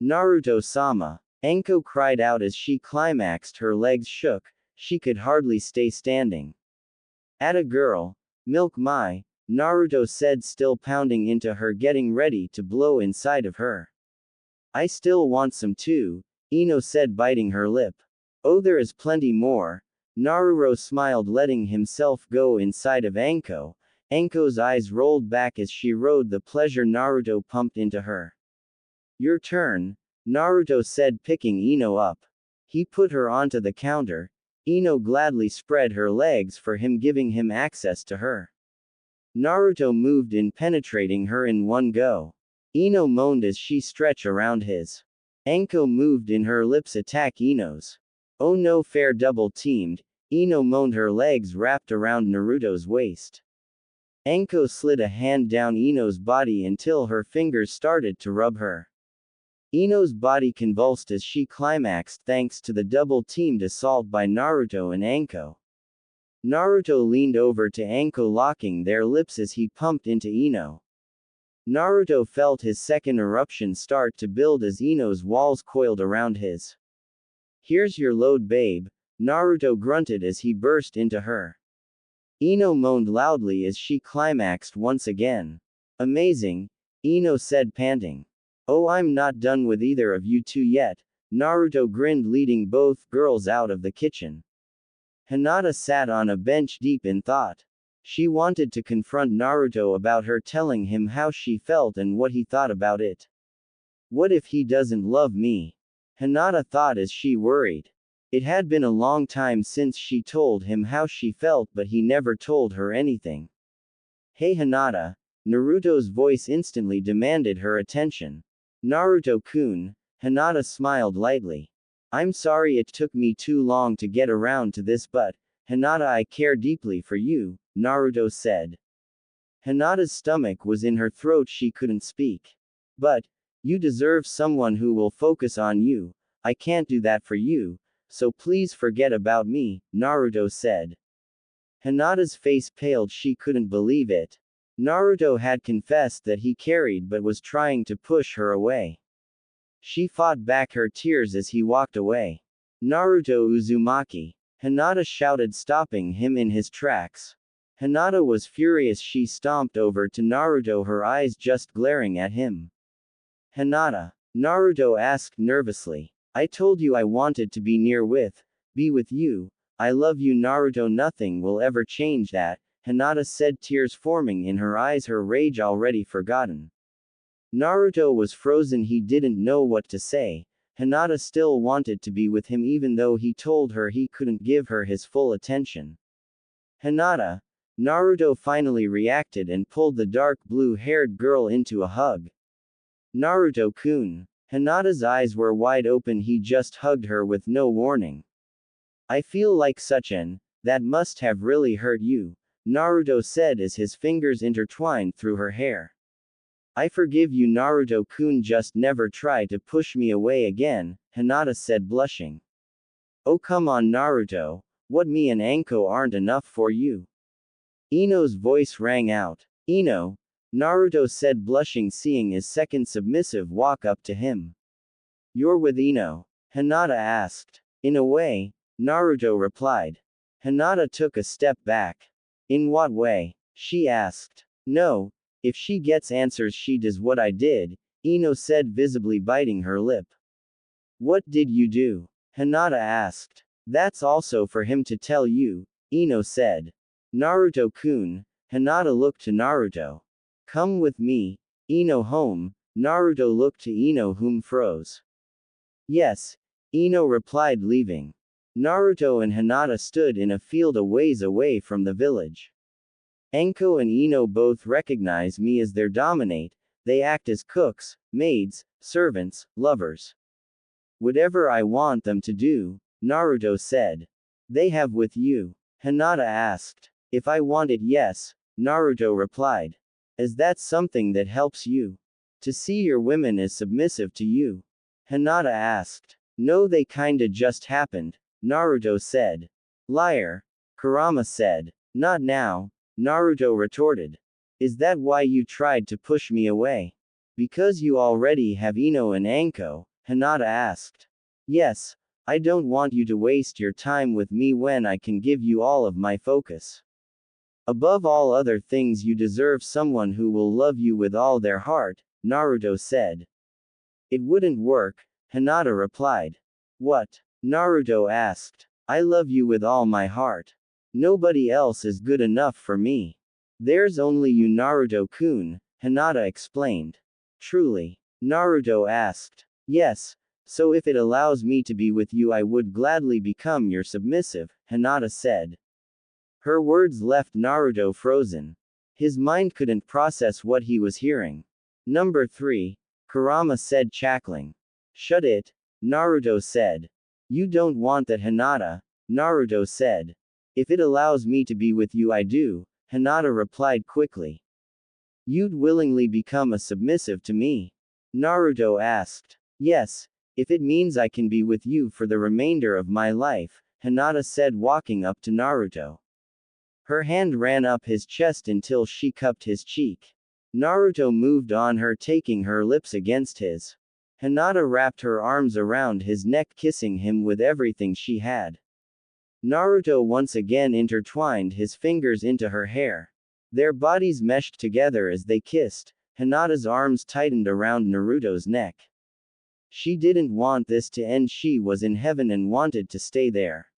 "Naruto-sama," Anko cried out as she climaxed. Her legs shook, she could hardly stay standing. "Atta girl, milk my," Naruto said, still pounding into her, getting ready to blow inside of her. "I still want some too," Ino said, biting her lip. "Oh, there is plenty more." Naruto smiled, letting himself go inside of Anko. Anko's eyes rolled back as she rode the pleasure Naruto pumped into her. "Your turn," Naruto said, picking Ino up. He put her onto the counter. Ino gladly spread her legs for him, giving him access to her. Naruto moved in, penetrating her in one go. Ino moaned as she stretched around his. Anko moved in, her lips attack Ino's. "Oh no, fair double teamed," Ino moaned, her legs wrapped around Naruto's waist. Anko slid a hand down Ino's body until her fingers started to rub her. Ino's body convulsed as she climaxed thanks to the double-teamed assault by Naruto and Anko. Naruto leaned over to Anko, locking their lips as he pumped into Ino. Naruto felt his second eruption start to build as Ino's walls coiled around his. "Here's your load, babe," Naruto grunted as he burst into her. Ino moaned loudly as she climaxed once again. "Amazing," Ino said, panting. "Oh, I'm not done with either of you two yet," Naruto grinned, leading both girls out of the kitchen. Hinata sat on a bench deep in thought. She wanted to confront Naruto about her telling him how she felt and what he thought about it. "What if he doesn't love me?" Hinata thought as she worried. It had been a long time since she told him how she felt, but he never told her anything. "Hey Hinata," Naruto's voice instantly demanded her attention. "Naruto-kun," Hinata smiled lightly. "I'm sorry it took me too long to get around to this, but, Hinata, I care deeply for you," Naruto said. Hinata's stomach was in her throat, she couldn't speak. "But, you deserve someone who will focus on you. I can't do that for you, so please forget about me," Naruto said. Hinata's face paled, she couldn't believe it. Naruto had confessed that he cared but was trying to push her away. She fought back her tears as he walked away. "Naruto Uzumaki!" Hinata shouted, stopping him in his tracks. Hinata was furious. She stomped over to Naruto, her eyes just glaring at him. "Hinata," Naruto asked nervously. "I told you I wanted to be be with you. I love you, Naruto. Nothing will ever change that," Hinata said, tears forming in her eyes, her rage already forgotten. Naruto was frozen, he didn't know what to say. Hinata still wanted to be with him even though he told her he couldn't give her his full attention. "Hinata," Naruto finally reacted and pulled the dark blue-haired girl into a hug. "Naruto-kun." Hinata's eyes were wide open, he just hugged her with no warning. "I feel like that must have really hurt you," Naruto said as his fingers intertwined through her hair. "I forgive you, Naruto-kun, just never try to push me away again," Hinata said, blushing. "Oh come on, Naruto, what, me and Anko aren't enough for you?" Ino's voice rang out. "Ino," Naruto said, blushing, seeing his second submissive walk up to him. "You're with Ino?" Hinata asked. "In a way," Naruto replied. Hinata took a step back. "In what way?" she asked. "No. If she gets answers, she does what I did," Ino said, visibly biting her lip. "What did you do?" Hinata asked. "That's also for him to tell you," Ino said. "Naruto-kun," Hinata looked to Naruto. Come with me, Ino home. Naruto looked to Ino whom froze. Yes, Ino replied leaving. Naruto and Hinata stood in a field a ways away from the village. Anko and Ino both recognize me as their dominate, they act as cooks, maids, servants, lovers. Whatever I want them to do, Naruto said. They have with you? Hinata asked. If I want it, yes, Naruto replied. Is that something that helps you? To see your women as submissive to you? Hinata asked. No, they kinda just happened, Naruto said. Liar, Kurama said. Not now, Naruto retorted. Is that why you tried to push me away? Because you already have Ino and Anko, Hinata asked. Yes, I don't want you to waste your time with me when I can give you all of my focus. Above all other things, you deserve someone who will love you with all their heart, Naruto said. It wouldn't work, Hinata replied. What? Naruto asked. I love you with all my heart. Nobody else is good enough for me. There's only you, Naruto-kun, Hinata explained. Truly? Naruto asked. Yes, so if it allows me to be with you, I would gladly become your submissive, Hinata said. Her words left Naruto frozen. His mind couldn't process what he was hearing. Number 3, Kurama said, cackling. Shut it, Naruto said. You don't want that, Hinata, Naruto said. If it allows me to be with you, I do, Hinata replied quickly. You'd willingly become a submissive to me? Naruto asked. Yes, if it means I can be with you for the remainder of my life, Hinata said, walking up to Naruto. Her hand ran up his chest until she cupped his cheek. Naruto moved on her, taking her lips against his. Hinata wrapped her arms around his neck, kissing him with everything she had. Naruto once again intertwined his fingers into her hair. Their bodies meshed together as they kissed. Hinata's arms tightened around Naruto's neck. She didn't want this to end. She was in heaven and wanted to stay there.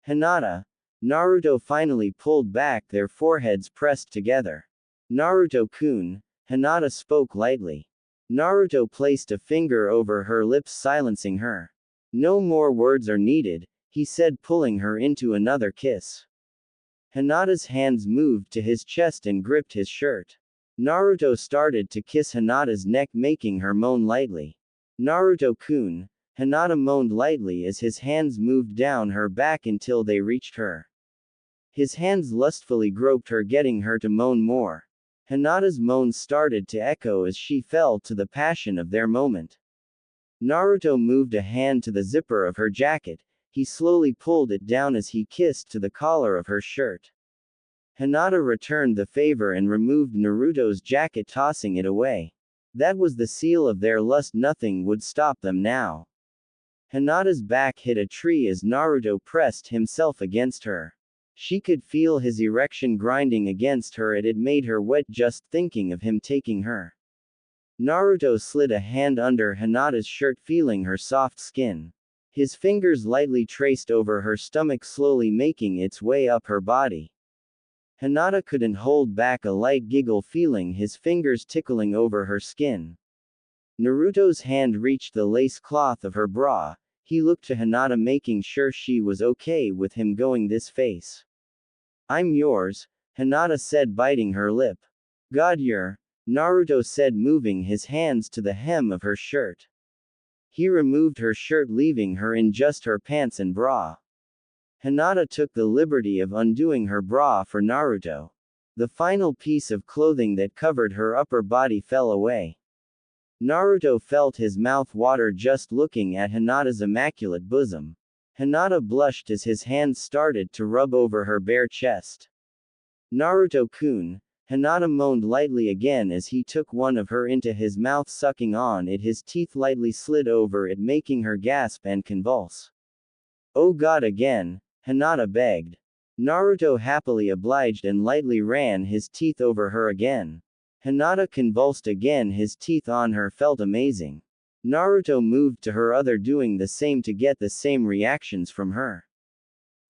Hinata. Naruto finally pulled back, their foreheads pressed together. Naruto-kun, Hinata spoke lightly. Naruto placed a finger over her lips, silencing her. No more words are needed, he said, pulling her into another kiss. Hinata's hands moved to his chest and gripped his shirt. Naruto started to kiss Hinata's neck, making her moan lightly. Naruto-kun, Hinata moaned lightly as his hands moved down her back until they reached her. His hands lustfully groped her, getting her to moan more. Hinata's moans started to echo as she fell to the passion of their moment. Naruto moved a hand to the zipper of her jacket. He slowly pulled it down as he kissed to the collar of her shirt. Hinata returned the favor and removed Naruto's jacket, tossing it away. That was the seal of their lust. Nothing would stop them now. Hinata's back hit a tree as Naruto pressed himself against her. She could feel his erection grinding against her. It made her wet just thinking of him taking her. Naruto slid a hand under Hinata's shirt, feeling her soft skin. His fingers lightly traced over her stomach, slowly making its way up her body. Hinata couldn't hold back a light giggle, feeling his fingers tickling over her skin. Naruto's hand reached the lace cloth of her bra. He looked to Hinata, making sure she was okay with him going this face. I'm yours, Hinata said, biting her lip. God, you're, Naruto said, moving his hands to the hem of her shirt. He removed her shirt, leaving her in just her pants and bra. Hinata took the liberty of undoing her bra for Naruto. The final piece of clothing that covered her upper body fell away. Naruto felt his mouth water just looking at Hinata's immaculate bosom. Hinata blushed as his hands started to rub over her bare chest. Naruto-kun, Hinata moaned lightly again as he took one of her into his mouth, sucking on it. His teeth lightly slid over it, making her gasp and convulse. Oh God, again, Hinata begged. Naruto happily obliged and lightly ran his teeth over her again. Hinata convulsed again, his teeth on her felt amazing. Naruto moved to her other, doing the same to get the same reactions from her.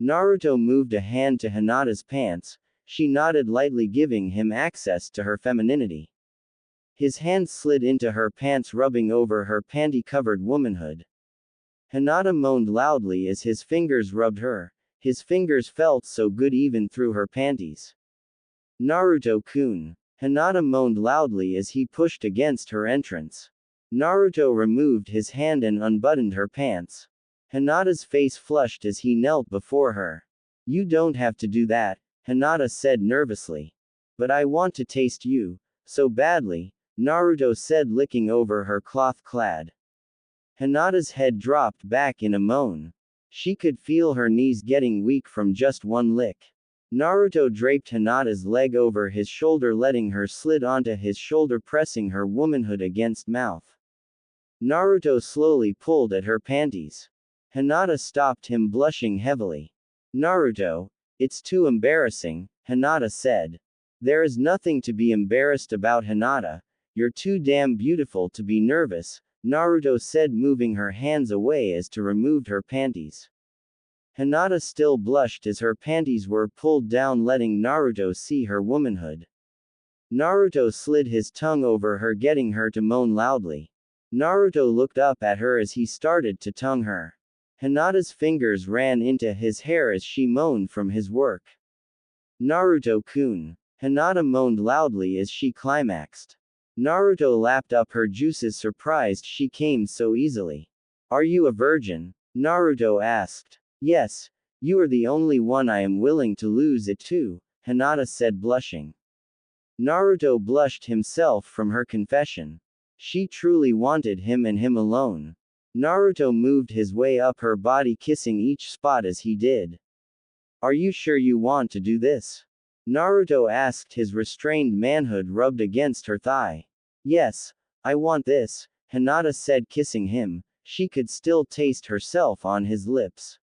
Naruto moved a hand to Hinata's pants. she nodded lightly, giving him access to her femininity. His hand slid into her pants, rubbing over her panty-covered womanhood. Hinata moaned loudly as his fingers rubbed her. His fingers felt so good even through her panties. Naruto-kun. Hinata moaned loudly as he pushed against her entrance. Naruto removed his hand and unbuttoned her pants. Hinata's face flushed as he knelt before her. You don't have to do that, Hinata said nervously. But I want to taste you, so badly, Naruto said, licking over her cloth-clad. Hinata's head dropped back in a moan. She could feel her knees getting weak from just one lick. Naruto draped Hinata's leg over his shoulder, letting her slid onto his shoulder, pressing her womanhood against mouth. Naruto slowly pulled at her panties. Hinata stopped him, blushing heavily. Naruto, it's too embarrassing, Hinata said. There is nothing to be embarrassed about, Hinata. You're too damn beautiful to be nervous, Naruto said, moving her hands away as to remove her panties. Hinata still blushed as her panties were pulled down, letting Naruto see her womanhood. Naruto slid his tongue over her, getting her to moan loudly. Naruto looked up at her as he started to tongue her. Hinata's fingers ran into his hair as she moaned from his work. Naruto-kun. Hinata moaned loudly as she climaxed. Naruto lapped up her juices, surprised she came so easily. Are you a virgin? Naruto asked. Yes, you are the only one I am willing to lose it to, Hinata said, blushing. Naruto blushed himself from her confession. She truly wanted him and him alone. Naruto moved his way up her body, kissing each spot as he did. Are you sure you want to do this? Naruto asked, his restrained manhood rubbed against her thigh. Yes, I want this, Hinata said, kissing him. She could still taste herself on his lips.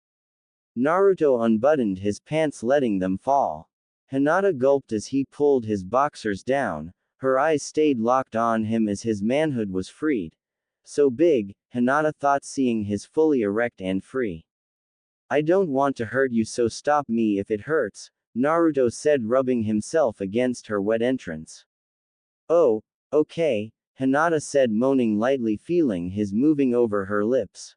Naruto unbuttoned his pants, letting them fall. Hinata gulped as he pulled his boxers down. Her eyes stayed locked on him as his manhood was freed. So big, Hinata thought, seeing his fully erect and free. I don't want to hurt you, so stop me if it hurts, Naruto said, rubbing himself against her wet entrance. Oh, okay, Hinata said, moaning lightly, feeling his moving over her lips.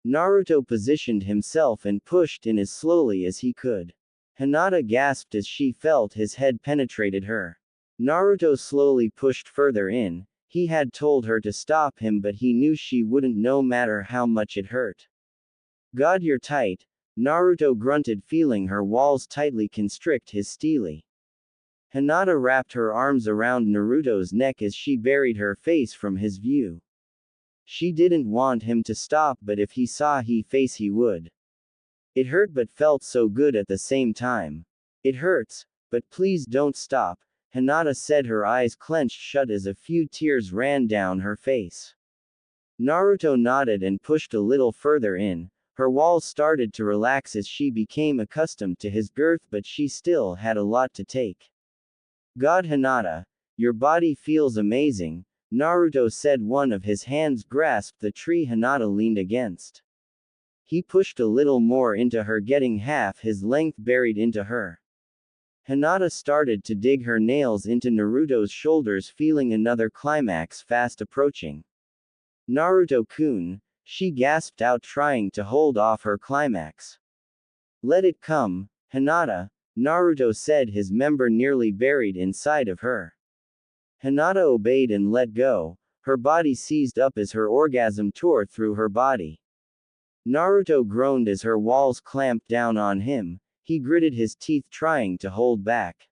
Naruto positioned himself and pushed in as slowly as he could. Hinata gasped as she felt his head penetrated her. Naruto slowly pushed further in. He had told her to stop him, but he knew she wouldn't, no matter how much it hurt. God, you're tight, Naruto grunted, feeling her walls tightly constrict his steely. Hinata wrapped her arms around Naruto's neck as she buried her face from his view. She didn't want him to stop, but if he saw his face he would. It hurt but felt so good at the same time. It hurts, but please don't stop, Hinata said, her eyes clenched shut as a few tears ran down her face. Naruto nodded and pushed a little further in. Her walls started to relax as she became accustomed to his girth, but she still had a lot to take. God, Hinata, your body feels amazing, Naruto said. One of his hands grasped the tree Hinata leaned against. He pushed a little more into her, getting half his length buried into her. Hinata started to dig her nails into Naruto's shoulders, feeling another climax fast approaching. Naruto-kun, she gasped out, trying to hold off her climax. Let it come, Hinata, Naruto said, his member nearly buried inside of her. Hinata obeyed and let go. Her body seized up as her orgasm tore through her body. Naruto groaned as her walls clamped down on him. He gritted his teeth, trying to hold back.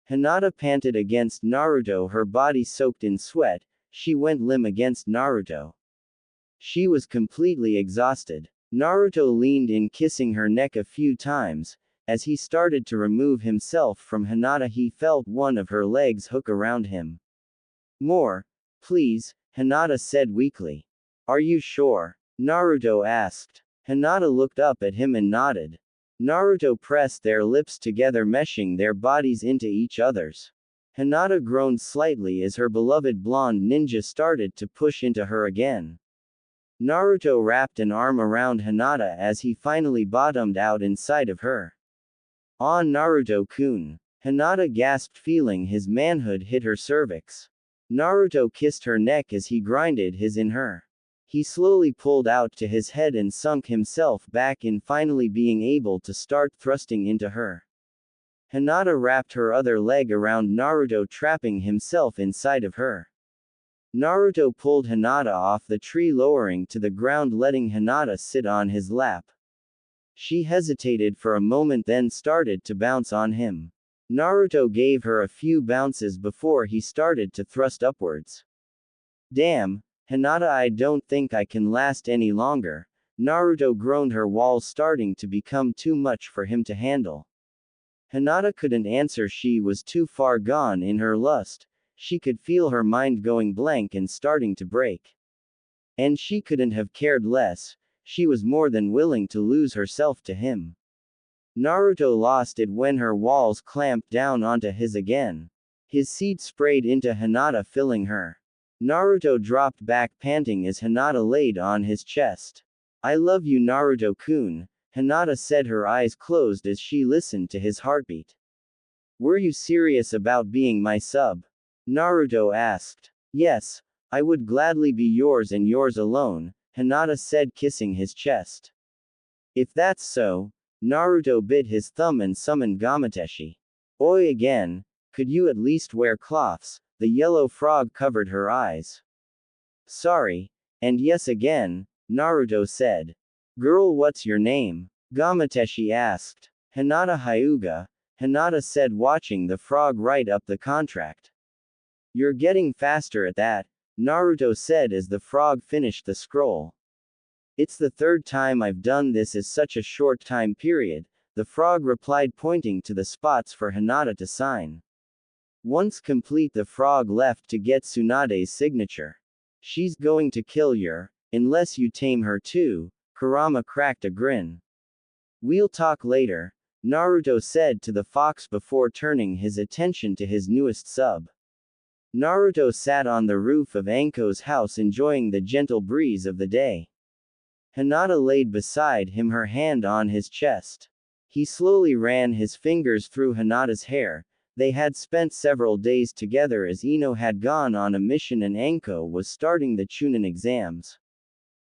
Hinata panted against Naruto, her body soaked in sweat. She went limp against Naruto. She was completely exhausted. Naruto leaned in, kissing her neck a few times. As he started to remove himself from Hinata, he felt one of her legs hook around him. More, please, Hinata said weakly. Are you sure? Naruto asked. Hinata looked up at him and nodded. Naruto pressed their lips together, meshing their bodies into each other's. Hinata groaned slightly as her beloved blonde ninja started to push into her again. Naruto wrapped an arm around Hinata as he finally bottomed out inside of her. Ah, Naruto-kun. Hinata gasped, feeling his manhood hit her cervix. Naruto kissed her neck as he grinded his in her. He slowly pulled out to his head and sunk himself back in, finally being able to start thrusting into her. Hinata wrapped her other leg around Naruto, trapping himself inside of her. Naruto pulled Hinata off the tree, lowering to the ground, letting Hinata sit on his lap. She hesitated for a moment, then started to bounce on him. Naruto gave her a few bounces before he started to thrust upwards. Damn, Hinata, I don't think I can last any longer. Naruto groaned, her walls starting to become too much for him to handle. Hinata couldn't answer, she was too far gone in her lust. She could feel her mind going blank and starting to break. And she couldn't have cared less, she was more than willing to lose herself to him. Naruto lost it when her walls clamped down onto his again. His seed sprayed into Hinata, filling her. Naruto dropped back, panting as Hinata laid on his chest. I love you, Naruto-kun, Hinata said, her eyes closed as she listened to his heartbeat. Were you serious about being my sub? Naruto asked. Yes, I would gladly be yours and yours alone, Hinata said, kissing his chest. If that's so, Naruto bit his thumb and summoned Gamateshi. Oi again, could you at least wear cloths? The yellow frog covered her eyes. Sorry, and yes again, Naruto said. Girl, what's your name? Gamateshi asked. Hinata Hyuga, Hinata said, watching the frog write up the contract. You're getting faster at that, Naruto said as the frog finished the scroll. It's the third time I've done this in such a short time period, the frog replied, pointing to the spots for Hinata to sign. Once complete, the frog left to get Tsunade's signature. She's going to kill you, unless you tame her too, Kurama cracked a grin. We'll talk later, Naruto said to the fox before turning his attention to his newest sub. Naruto sat on the roof of Anko's house, enjoying the gentle breeze of the day. Hinata laid beside him, her hand on his chest. He slowly ran his fingers through Hinata's hair. They had spent several days together as Ino had gone on a mission and Anko was starting the Chunin exams.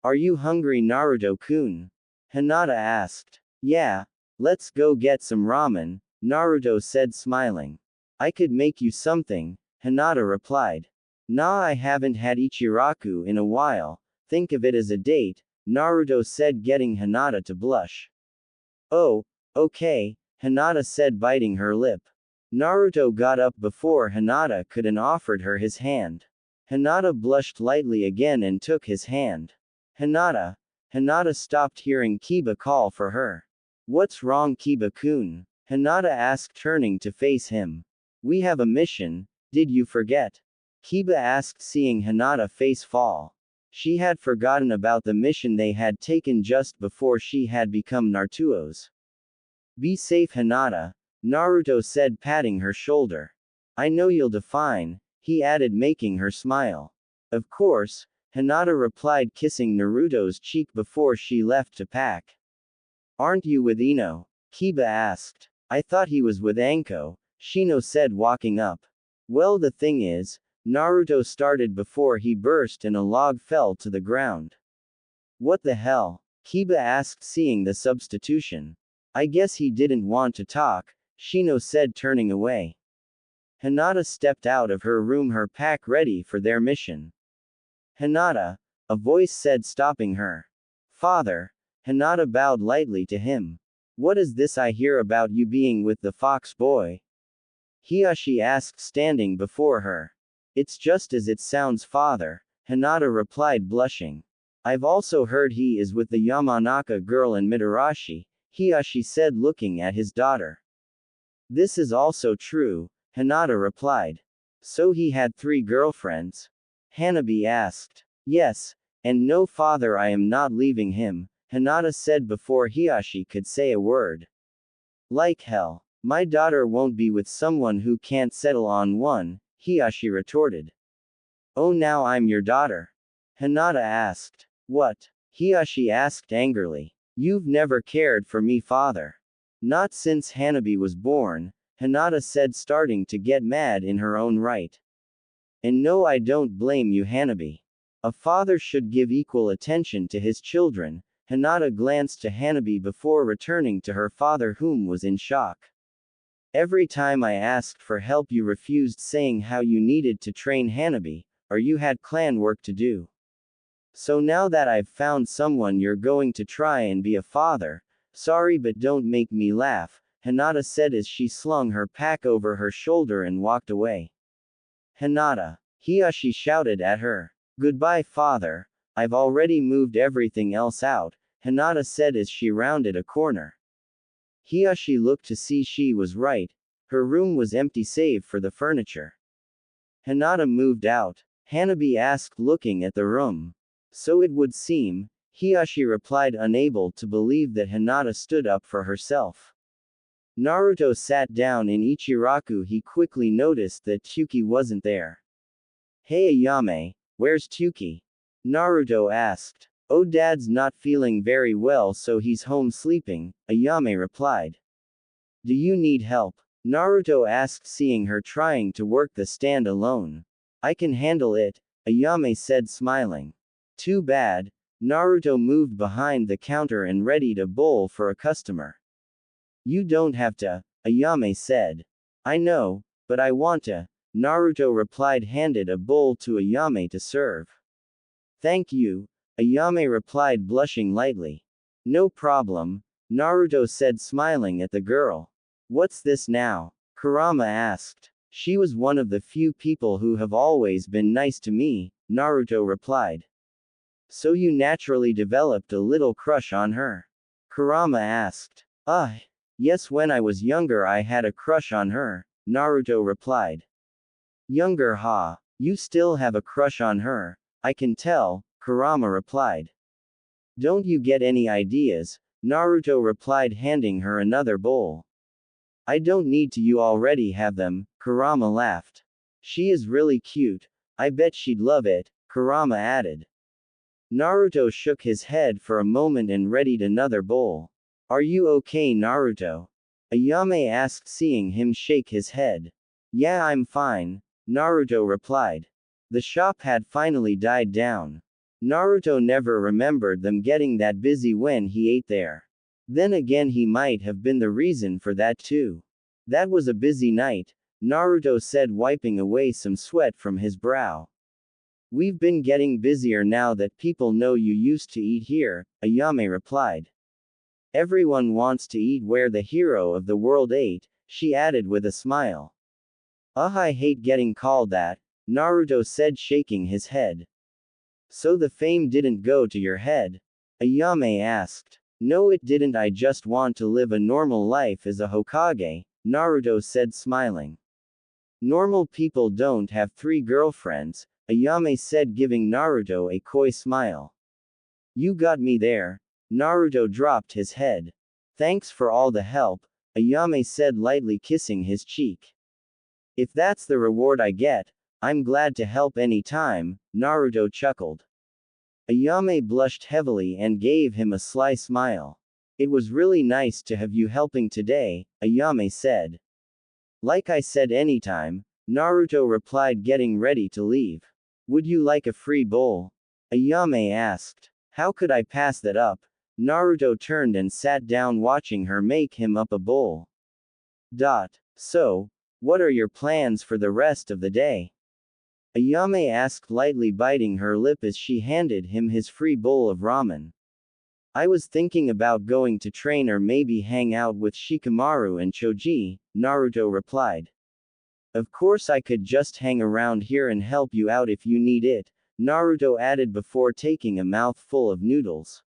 Are you hungry, Naruto-kun? Hinata asked. Yeah, let's go get some ramen, Naruto said, smiling. I could make you something, Hinata replied. Nah, I haven't had Ichiraku in a while, think of it as a date, Naruto said, getting Hinata to blush. Oh, okay, Hinata said, biting her lip. Naruto got up before Hinata could and offered her his hand. Hinata blushed lightly again and took his hand. Hinata stopped hearing Kiba call for her. What's wrong, Kiba-kun? Hinata asked, turning to face him. We have a mission, did you forget? Kiba asked, seeing Hinata face fall. She had forgotten about the mission they had taken just before she had become Naruto's. Be safe, Hinata, Naruto said, patting her shoulder. I know you'll do fine, he added, making her smile. Of course, Hinata replied, kissing Naruto's cheek before she left to pack. Aren't you with Ino? Kiba asked. I thought he was with Anko, Shino said, walking up. Well, the thing is, Naruto started before he burst and a log fell to the ground. What the hell? Kiba asked, seeing the substitution. I guess he didn't want to talk, Shino said, turning away. Hinata stepped out of her room, her pack ready for their mission. Hinata, a voice said, stopping her. Father, Hinata bowed lightly to him. What is this I hear about you being with the fox boy? Hiyashi asked, standing before her. It's just as it sounds, father, Hinata replied, blushing. I've also heard he is with the Yamanaka girl and Mitarashi, Hiyashi said, looking at his daughter. This is also true, Hinata replied. So he had 3 girlfriends? Hanabi asked. Yes, and no, father, I am not leaving him, Hinata said before Hiyashi could say a word. Like hell. My daughter won't be with someone who can't settle on one, Hiyashi retorted. Oh, now I'm your daughter? Hinata asked. What? Hiyashi asked angrily. You've never cared for me, father. Not since Hanabi was born, Hinata said, starting to get mad in her own right. And no, I don't blame you, Hanabi. A father should give equal attention to his children. Hinata glanced to Hanabi before returning to her father, whom was in shock. Every time I asked for help, you refused, saying how you needed to train Hanabi, or you had clan work to do. So now that I've found someone, you're going to try and be a father. Sorry, but don't make me laugh, Hinata said as she slung her pack over her shoulder and walked away. Hinata. Hiyashi shouted at her. Goodbye, father. I've already moved everything else out, Hinata said as she rounded a corner. Hiyashi looked to see she was right. Her room was empty save for the furniture. Hinata moved out? Hanabi asked, looking at the room. So it would seem, Hiyashi replied, unable to believe that Hinata stood up for herself. Naruto sat down in Ichiraku. He quickly noticed that Tsuki wasn't there. Hey Ayame, where's Tsuki? Naruto asked. Oh, Dad's not feeling very well, so he's home sleeping, Ayame replied. Do you need help? Naruto asked, seeing her trying to work the stand alone. I can handle it, Ayame said, smiling. Too bad. Naruto moved behind the counter and readied a bowl for a customer. You don't have to, Ayame said. I know, but I want to, Naruto replied, handed a bowl to Ayame to serve. Thank you, Ayame replied, blushing lightly. No problem, Naruto said, smiling at the girl. What's this now? Kurama asked. She was one of the few people who have always been nice to me, Naruto replied. So you naturally developed a little crush on her? Kurama asked. Yes, when I was younger I had a crush on her, Naruto replied. Younger, huh? You still have a crush on her? I can tell, Kurama replied. Don't you get any ideas? Naruto replied, handing her another bowl. I don't need to, you already have them, Kurama laughed. She is really cute. I bet she'd love it, Kurama added. Naruto shook his head for a moment and readied another bowl. Are you okay, Naruto? Ayame asked, seeing him shake his head. Yeah, I'm fine, Naruto replied. The shop had finally died down. Naruto never remembered them getting that busy when he ate there. Then again, he might have been the reason for that too. That was a busy night, Naruto said, wiping away some sweat from his brow. We've been getting busier now that people know you used to eat here, Ayame replied. Everyone wants to eat where the hero of the world ate, she added with a smile. I hate getting called that, Naruto said, shaking his head. So the fame didn't go to your head? Ayame asked. No, it didn't. I just want to live a normal life as a Hokage, Naruto said, smiling. Normal people don't have 3 girlfriends, Ayame said, giving Naruto a coy smile. You got me there. Naruto dropped his head. Thanks for all the help, Ayame said, lightly kissing his cheek. If that's the reward I get, I'm glad to help any time, Naruto chuckled. Ayame blushed heavily and gave him a sly smile. It was really nice to have you helping today, Ayame said. Like I said, anytime, Naruto replied, getting ready to leave. Would you like a free bowl? Ayame asked. How could I pass that up? Naruto turned and sat down, watching her make him up a bowl. So, what are your plans for the rest of the day? Ayame asked, lightly biting her lip as she handed him his free bowl of ramen. I was thinking about going to train or maybe hang out with Shikamaru and Choji, Naruto replied. Of course, I could just hang around here and help you out if you need it, Naruto added before taking a mouthful of noodles.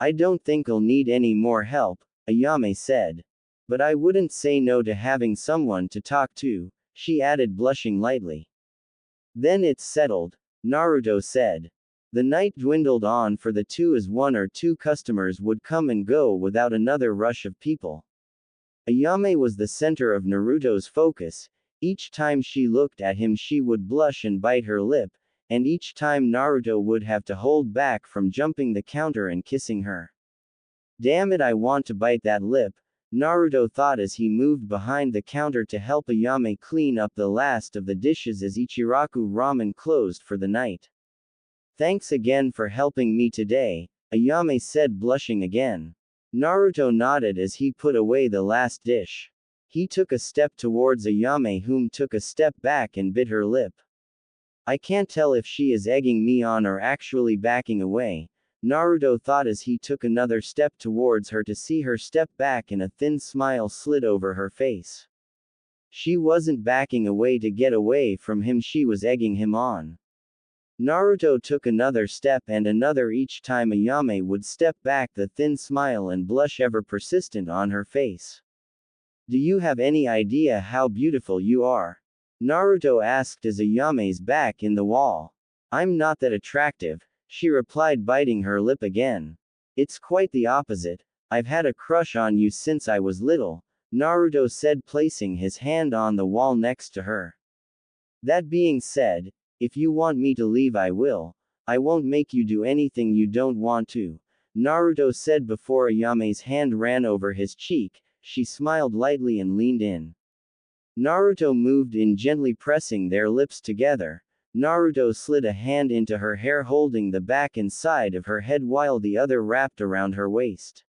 I don't think I'll need any more help, Ayame said. But I wouldn't say no to having someone to talk to, she added, blushing lightly. Then it's settled, Naruto said. The night dwindled on for the two as 1 or 2 customers would come and go without another rush of people. Ayame was the center of Naruto's focus. Each time she looked at him she would blush and bite her lip, and each time Naruto would have to hold back from jumping the counter and kissing her. Damn it, I want to bite that lip, Naruto thought as he moved behind the counter to help Ayame clean up the last of the dishes as Ichiraku Ramen closed for the night. Thanks again for helping me today, Ayame said, blushing again. Naruto nodded as he put away the last dish. He took a step towards Ayame, whom took a step back and bit her lip. I can't tell if she is egging me on or actually backing away, Naruto thought as he took another step towards her to see her step back and a thin smile slid over her face. She wasn't backing away to get away from him, she was egging him on. Naruto took another step and another each time Ayame would step back, the thin smile and blush ever persistent on her face. Do you have any idea how beautiful you are? Naruto asked as Ayame's back in the wall. I'm not that attractive, she replied, biting her lip again. It's quite the opposite. I've had a crush on you since I was little, Naruto said, placing his hand on the wall next to her. That being said, if you want me to leave I will. I won't make you do anything you don't want to, Naruto said before Ayame's hand ran over his cheek. She smiled lightly and leaned in. Naruto moved in, gently pressing their lips together. Naruto slid a hand into her hair, holding the back and side of her head while the other wrapped around her waist.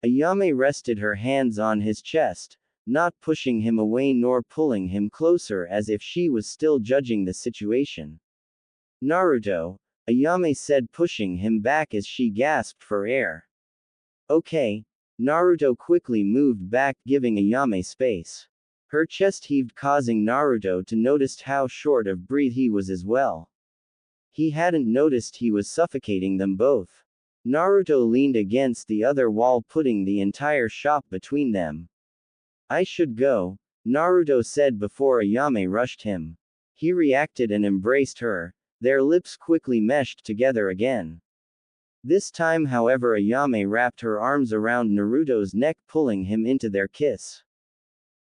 Ayame rested her hands on his chest, not pushing him away nor pulling him closer as if she was still judging the situation. Naruto, Ayame said, pushing him back as she gasped for air. Okay. Naruto quickly moved back, giving Ayame space. Her chest heaved, causing Naruto to notice how short of breath he was as well. He hadn't noticed he was suffocating them both. Naruto leaned against the other wall, putting the entire shop between them. I should go, Naruto said before Ayame rushed him. He reacted and embraced her. Their lips quickly meshed together again. This time, however, Ayame wrapped her arms around Naruto's neck, pulling him into their kiss.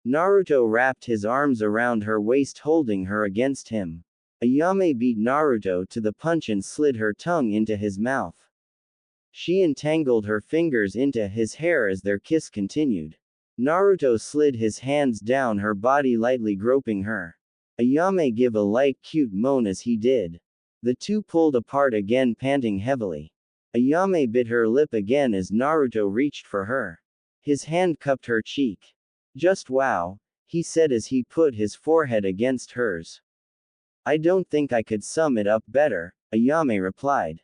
Naruto wrapped his arms around her waist, holding her against him. Ayame beat Naruto to the punch and slid her tongue into his mouth. She entangled her fingers into his hair as their kiss continued. Naruto slid his hands down her body, lightly groping her. Ayame gave a light, cute moan as he did. The two pulled apart again, panting heavily. Ayame bit her lip again as Naruto reached for her. His hand cupped her cheek. Just wow, he said as he put his forehead against hers. I don't think I could sum it up better, Ayame replied.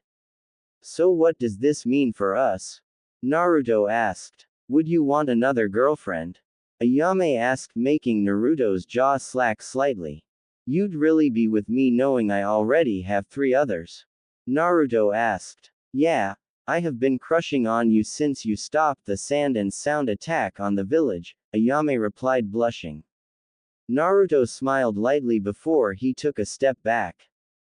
So what does this mean for us? Naruto asked. Would you want another girlfriend? Ayame asked, making Naruto's jaw slack slightly. You'd really be with me knowing I already have 3 others? Naruto asked. Yeah, I have been crushing on you since you stopped the sand and sound attack on the village, Ayame replied, blushing. Naruto smiled lightly before he took a step back.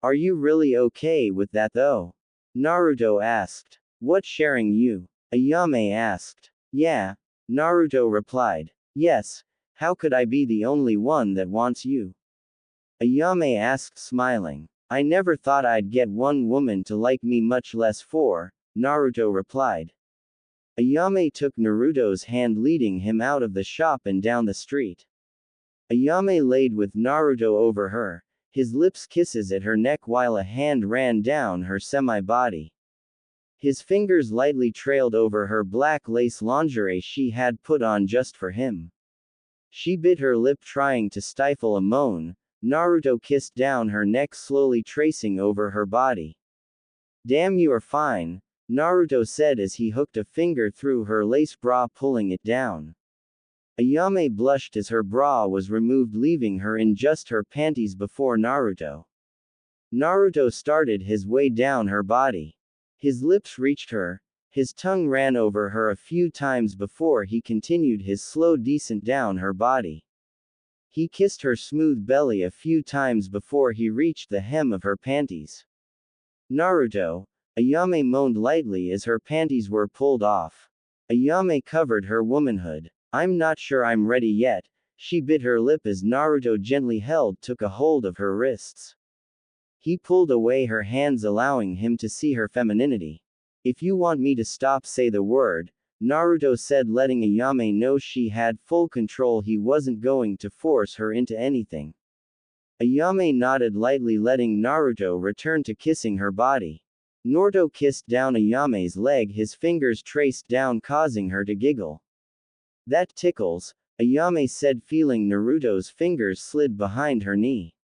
Are you really okay with that though? Naruto asked. What, sharing you? Ayame asked. Yeah, Naruto replied. Yes, how could I be the only one that wants you? Ayame asked, smiling. I never thought I'd get one woman to like me, much less 4, Naruto replied. Ayame took Naruto's hand, leading him out of the shop and down the street. Ayame laid with Naruto over her, his lips kisses at her neck while a hand ran down her semi-body. His fingers lightly trailed over her black lace lingerie she had put on just for him. She bit her lip, trying to stifle a moan. Naruto kissed down her neck, slowly tracing over her body. Damn, you are fine, Naruto said as he hooked a finger through her lace bra, pulling it down. Ayame blushed as her bra was removed, leaving her in just her panties before Naruto. Naruto started his way down her body. His lips reached her, his tongue ran over her a few times before he continued his slow descent down her body. He kissed her smooth belly a few times before he reached the hem of her panties. Naruto, Ayame moaned lightly as her panties were pulled off. Ayame covered her womanhood. I'm not sure I'm ready yet, she bit her lip as Naruto gently took a hold of her wrists. He pulled away her hands, allowing him to see her femininity. If you want me to stop, say the word, Naruto said, letting Ayame know she had full control. He wasn't going to force her into anything. Ayame nodded lightly, letting Naruto return to kissing her body. Naruto kissed down Ayame's leg, his fingers traced down, causing her to giggle. "That tickles," Ayame said, feeling Naruto's fingers slid behind her knee.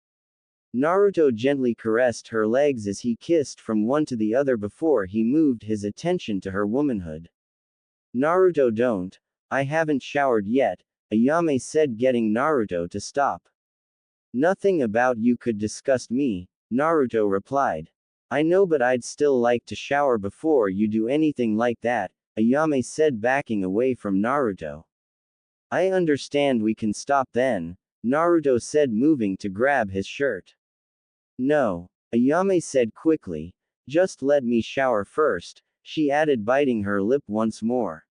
Naruto gently caressed her legs as he kissed from one to the other before he moved his attention to her womanhood. "Naruto, don't. I haven't showered yet," Ayame said, getting Naruto to stop. "Nothing about you could disgust me," Naruto replied. "I know, but I'd still like to shower before you do anything like that," Ayame said, backing away from Naruto. "I understand, we can stop then," Naruto said, moving to grab his shirt. "No," Ayame said quickly. "Just let me shower first," she added, biting her lip once more.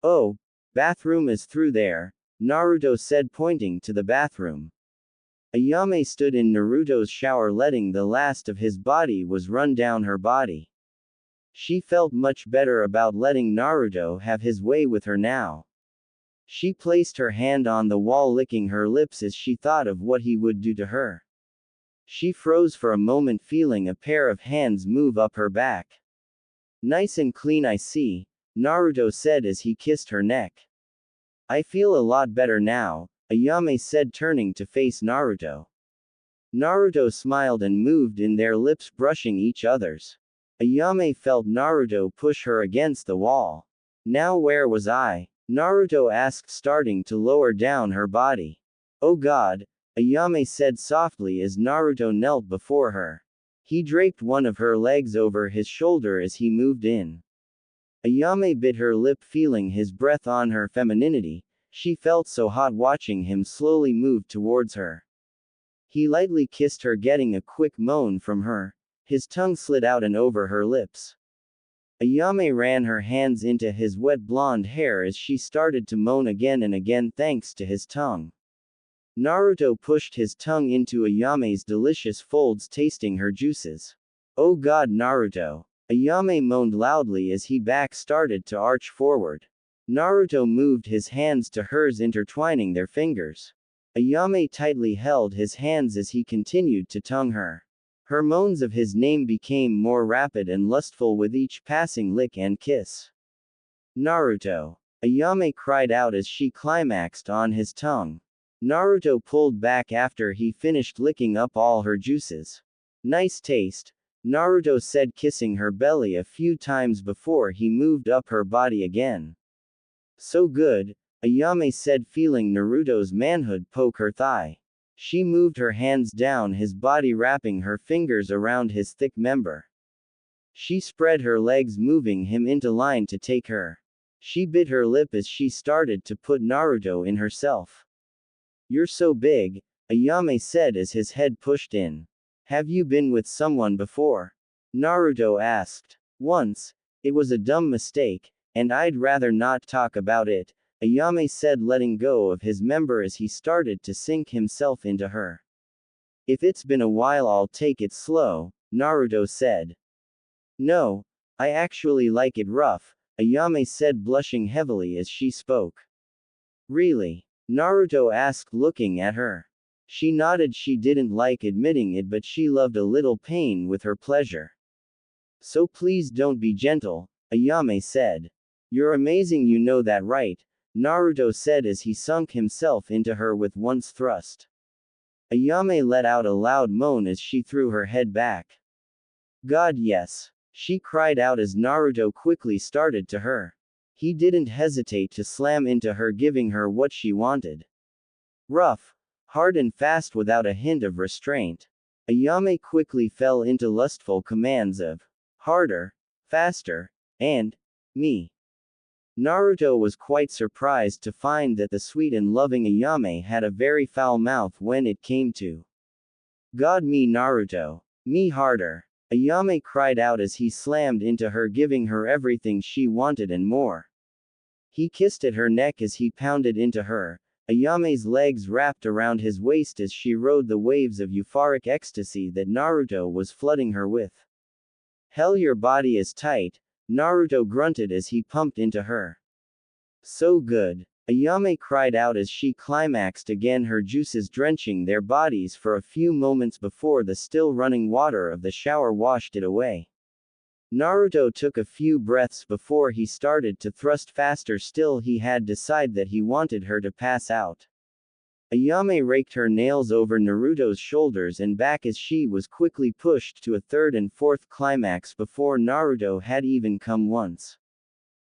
"Oh, bathroom is through there," Naruto said, pointing to the bathroom. Ayame stood in Naruto's shower, letting the last of his body was run down her body. She felt much better about letting Naruto have his way with her now. She placed her hand on the wall, licking her lips as she thought of what he would do to her. She froze for a moment, feeling a pair of hands move up her back. "Nice and clean, I see," Naruto said as he kissed her neck. "I feel a lot better now," Ayame said, turning to face Naruto. Naruto smiled and moved in, their lips brushing each other's. Ayame felt Naruto push her against the wall. "Now where was I?" Naruto asked, starting to lower down her body. "Oh God," Ayame said softly as Naruto knelt before her. He draped one of her legs over his shoulder as he moved in. Ayame bit her lip, feeling his breath on her femininity. She felt so hot watching him slowly move towards her. He lightly kissed her, getting a quick moan from her. His tongue slid out and over her lips. Ayame ran her hands into his wet blonde hair as she started to moan again and again thanks to his tongue. Naruto pushed his tongue into Ayame's delicious folds, tasting her juices. "Oh God, Naruto!" Ayame moaned loudly as his back started to arch forward. Naruto moved his hands to hers, intertwining their fingers. Ayame tightly held his hands as he continued to tongue her. Her moans of his name became more rapid and lustful with each passing lick and kiss. "Naruto!" Ayame cried out as she climaxed on his tongue. Naruto pulled back after he finished licking up all her juices. "Nice taste," Naruto said, kissing her belly a few times before he moved up her body again. "So good," Ayame said, feeling Naruto's manhood poke her thigh. She moved her hands down his body, wrapping her fingers around his thick member. She spread her legs, moving him into line to take her. She bit her lip as she started to put Naruto in herself. "You're so big," Ayame said as his head pushed in. "Have you been with someone before?" Naruto asked. "Once. It was a dumb mistake, and I'd rather not talk about it," Ayame said, letting go of his member as he started to sink himself into her. "If it's been a while, I'll take it slow," Naruto said. "No, I actually like it rough," Ayame said, blushing heavily as she spoke. "Really?" Naruto asked, looking at her. She nodded. She didn't like admitting it, but she loved a little pain with her pleasure. "So please don't be gentle," Ayame said. "You're amazing, you know that, right?" Naruto said as he sunk himself into her with one thrust. Ayame let out a loud moan as she threw her head back. "God, yes!" she cried out as Naruto quickly started to her. He didn't hesitate to slam into her, giving her what she wanted. Rough, hard and fast without a hint of restraint. Ayame quickly fell into lustful commands of harder, faster, and me. Naruto was quite surprised to find that the sweet and loving Ayame had a very foul mouth when it came to God, me Naruto. Me harder. Ayame cried out as he slammed into her, giving her everything she wanted and more. He kissed at her neck as he pounded into her. Ayame's legs wrapped around his waist as she rode the waves of euphoric ecstasy that Naruto was flooding her with. "Hell, your body is tight," Naruto grunted as he pumped into her. So good. Ayame cried out as she climaxed again, her juices drenching their bodies for a few moments before the still running water of the shower washed it away. Naruto took a few breaths before he started to thrust faster, still he had decided that he wanted her to pass out. Ayame raked her nails over Naruto's shoulders and back as she was quickly pushed to a third and fourth climax before Naruto had even come once.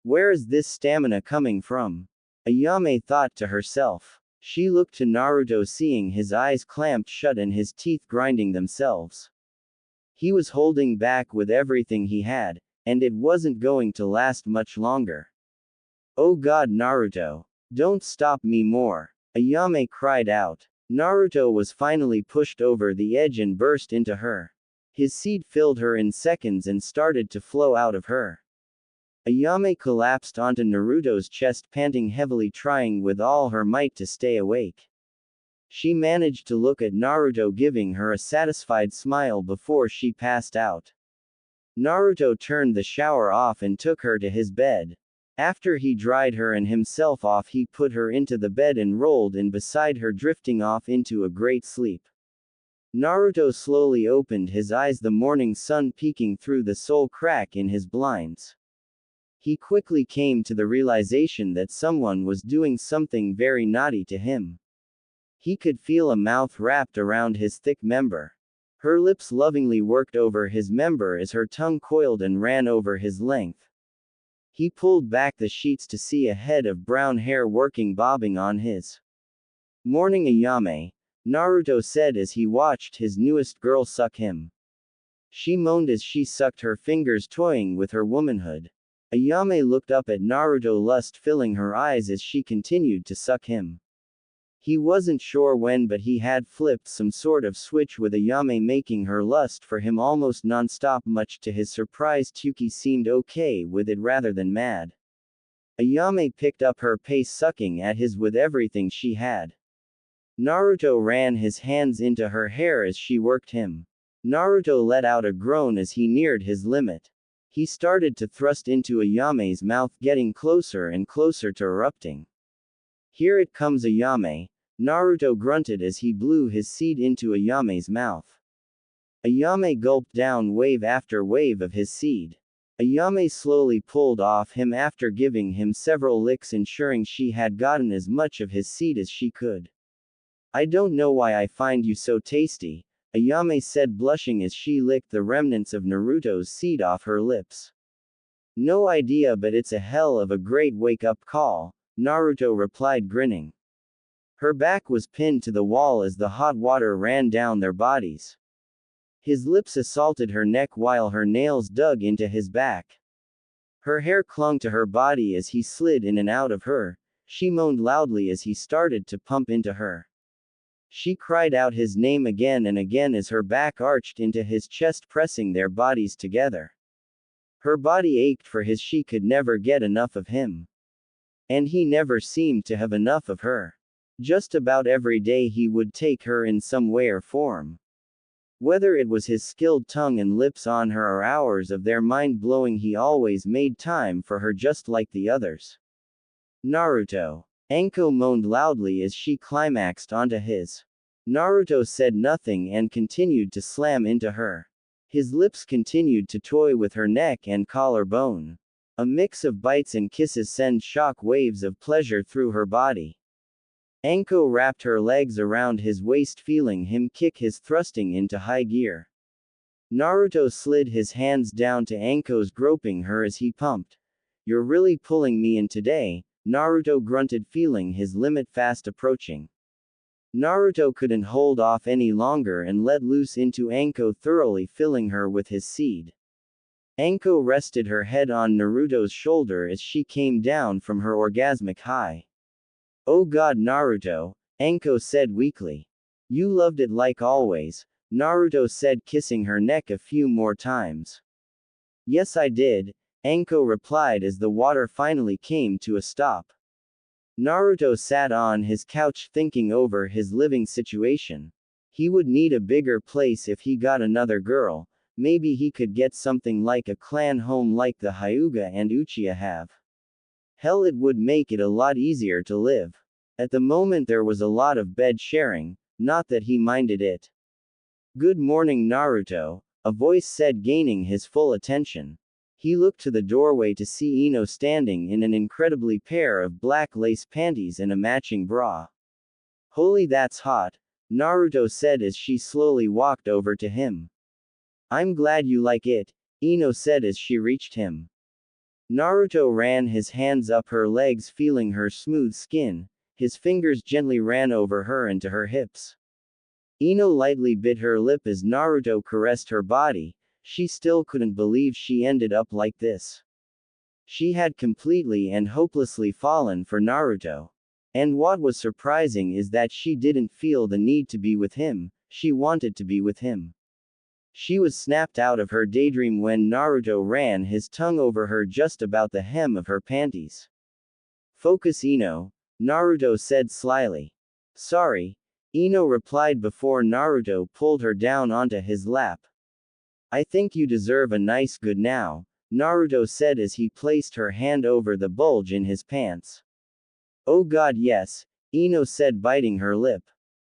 Where is this stamina coming from? Ayame thought to herself. She looked to Naruto, seeing his eyes clamped shut and his teeth grinding themselves. He was holding back with everything he had, and it wasn't going to last much longer. Oh God, Naruto! Don't stop me more! Ayame cried out. Naruto was finally pushed over the edge and burst into her. His seed filled her in seconds and started to flow out of her. Ayame collapsed onto Naruto's chest, panting heavily, trying with all her might to stay awake. She managed to look at Naruto, giving her a satisfied smile before she passed out. Naruto turned the shower off and took her to his bed. After he dried her and himself off, he put her into the bed and rolled in beside her, drifting off into a great sleep. Naruto slowly opened his eyes, the morning sun peeking through the sole crack in his blinds. He quickly came to the realization that someone was doing something very naughty to him. He could feel a mouth wrapped around his thick member. Her lips lovingly worked over his member as her tongue coiled and ran over his length. He pulled back the sheets to see a head of brown hair bobbing on his. Morning, Ayame, Naruto said as he watched his newest girl suck him. She moaned as she sucked, her fingers toying with her womanhood. Ayame looked up at Naruto, lust filling her eyes as she continued to suck him. He wasn't sure when, but he had flipped some sort of switch with Ayame, making her lust for him almost non-stop. Much to his surprise, Tsuki seemed okay with it rather than mad. Ayame picked up her pace, sucking at his with everything she had. Naruto ran his hands into her hair as she worked him. Naruto let out a groan as he neared his limit. He started to thrust into Ayame's mouth, getting closer and closer to erupting. Here it comes, Ayame, Naruto grunted as he blew his seed into Ayame's mouth. Ayame gulped down wave after wave of his seed. Ayame slowly pulled off him after giving him several licks, ensuring she had gotten as much of his seed as she could. I don't know why I find you so tasty, Ayame said, blushing as she licked the remnants of Naruto's seed off her lips. No idea, but it's a hell of a great wake-up call, Naruto replied, grinning. Her back was pinned to the wall as the hot water ran down their bodies. His lips assaulted her neck while her nails dug into his back. Her hair clung to her body as he slid in and out of her. She moaned loudly as he started to pump into her. She cried out his name again and again as her back arched into his chest, pressing their bodies together. Her body ached for his. She could never get enough of him. And he never seemed to have enough of her. Just about every day he would take her in some way or form. Whether it was his skilled tongue and lips on her or hours of their mind-blowing, he always made time for her, just like the others. Naruto. Anko moaned loudly as she climaxed onto his. Naruto said nothing and continued to slam into her. His lips continued to toy with her neck and collarbone. A mix of bites and kisses sent shock waves of pleasure through her body. Anko wrapped her legs around his waist, feeling him kick his thrusting into high gear. Naruto slid his hands down to Anko's, groping her as he pumped. You're really pulling me in today, Naruto grunted, feeling his limit fast approaching. Naruto couldn't hold off any longer and let loose into Anko, thoroughly filling her with his seed. Anko rested her head on Naruto's shoulder as she came down from her orgasmic high. Oh God, Naruto, Anko said weakly. You loved it like always, Naruto said, kissing her neck a few more times. Yes, I did, Anko replied as the water finally came to a stop. Naruto sat on his couch thinking over his living situation. He would need a bigger place if he got another girl. Maybe he could get something like a clan home like the Hyuga and Uchiha have. Hell, it would make it a lot easier to live. At the moment there was a lot of bed sharing, not that he minded it. Good morning, Naruto, a voice said, gaining his full attention. He looked to the doorway to see Ino standing in an incredibly pair of black lace panties and a matching bra. Holy, that's hot, Naruto said as she slowly walked over to him. I'm glad you like it, Ino said as she reached him. Naruto ran his hands up her legs, feeling her smooth skin. His fingers gently ran over her and to her hips. Ino lightly bit her lip as Naruto caressed her body. She still couldn't believe she ended up like this. She had completely and hopelessly fallen for Naruto. And what was surprising is that she didn't feel the need to be with him, she wanted to be with him. She was snapped out of her daydream when Naruto ran his tongue over her just about the hem of her panties. Focus, Ino, Naruto said slyly. Sorry, Ino replied before Naruto pulled her down onto his lap. I think you deserve a nice good now, Naruto said as he placed her hand over the bulge in his pants. Oh god, yes, Ino said, biting her lip.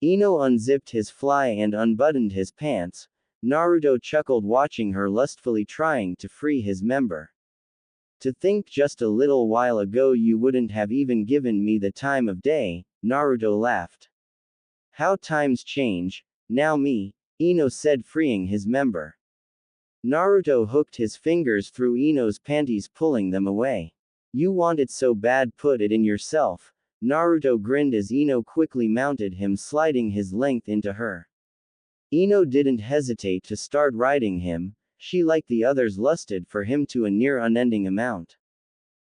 Ino unzipped his fly and unbuttoned his pants. Naruto chuckled, watching her lustfully trying to free his member. To think just a little while ago you wouldn't have even given me the time of day, Naruto laughed. How times change, now me, Ino said, freeing his member. Naruto hooked his fingers through Ino's panties, pulling them away. You want it so bad, put it in yourself, Naruto grinned as Ino quickly mounted him, sliding his length into her. Ino didn't hesitate to start riding him. She, like the others, lusted for him to a near unending amount.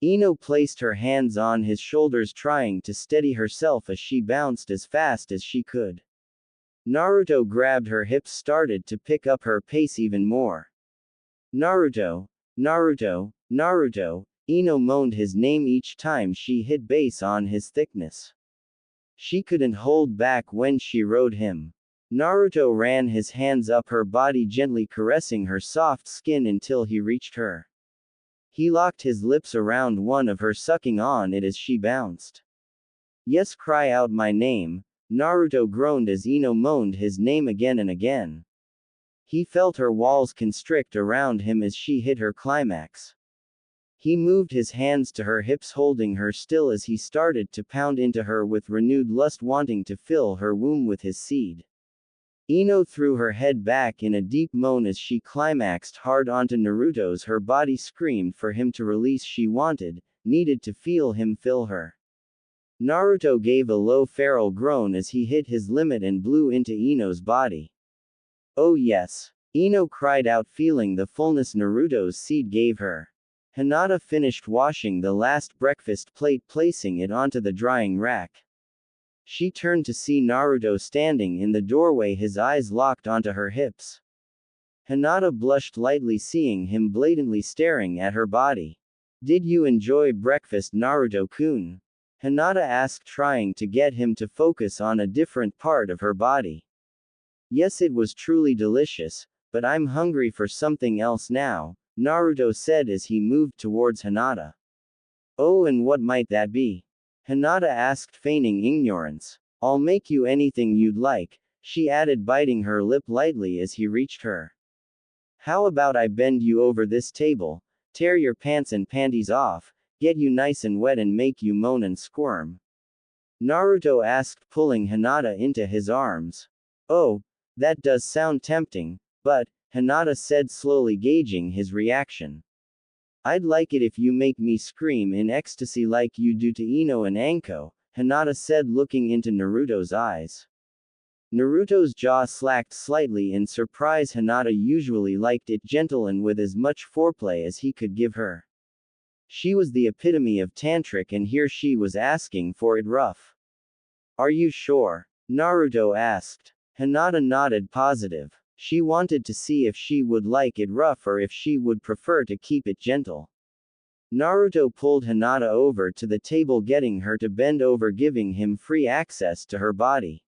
Ino placed her hands on his shoulders, trying to steady herself as she bounced as fast as she could. Naruto grabbed her hips, started to pick up her pace even more. Naruto, Naruto, Naruto, Ino moaned his name each time she hit base on his thickness. She couldn't hold back when she rode him. Naruto ran his hands up her body, gently caressing her soft skin until he reached her. He locked his lips around one of her, sucking on it as she bounced. Yes, cry out my name, Naruto groaned as Ino moaned his name again and again. He felt her walls constrict around him as she hit her climax. He moved his hands to her hips, holding her still as he started to pound into her with renewed lust, wanting to fill her womb with his seed. Ino threw her head back in a deep moan as she climaxed hard onto Naruto's. Her body screamed for him to release. She needed to feel him fill her. Naruto gave a low feral groan as he hit his limit and blew into Ino's body. Oh yes, Ino cried out, feeling the fullness Naruto's seed gave her. Hinata finished washing the last breakfast plate, placing it onto the drying rack. She turned to see Naruto standing in the doorway, his eyes locked onto her hips. Hinata blushed lightly, seeing him blatantly staring at her body. Did you enjoy breakfast, Naruto-kun? Hinata asked, trying to get him to focus on a different part of her body. Yes, it was truly delicious, but I'm hungry for something else now, Naruto said as he moved towards Hinata. Oh, and what might that be? Hinata asked, feigning ignorance. I'll make you anything you'd like, she added, biting her lip lightly as he reached her. How about I bend you over this table, tear your pants and panties off, get you nice and wet and make you moan and squirm? Naruto asked, pulling Hinata into his arms. Oh, that does sound tempting, but, Hinata said, slowly gauging his reaction. I'd like it if you make me scream in ecstasy like you do to Ino and Anko, Hinata said, looking into Naruto's eyes. Naruto's jaw slacked slightly in surprise. Hinata usually liked it gentle and with as much foreplay as he could give her. She was the epitome of tantric, and here she was asking for it rough. Are you sure? Naruto asked. Hinata nodded positive. She wanted to see if she would like it rough or if she would prefer to keep it gentle. Naruto pulled Hinata over to the table, getting her to bend over, giving him free access to her body.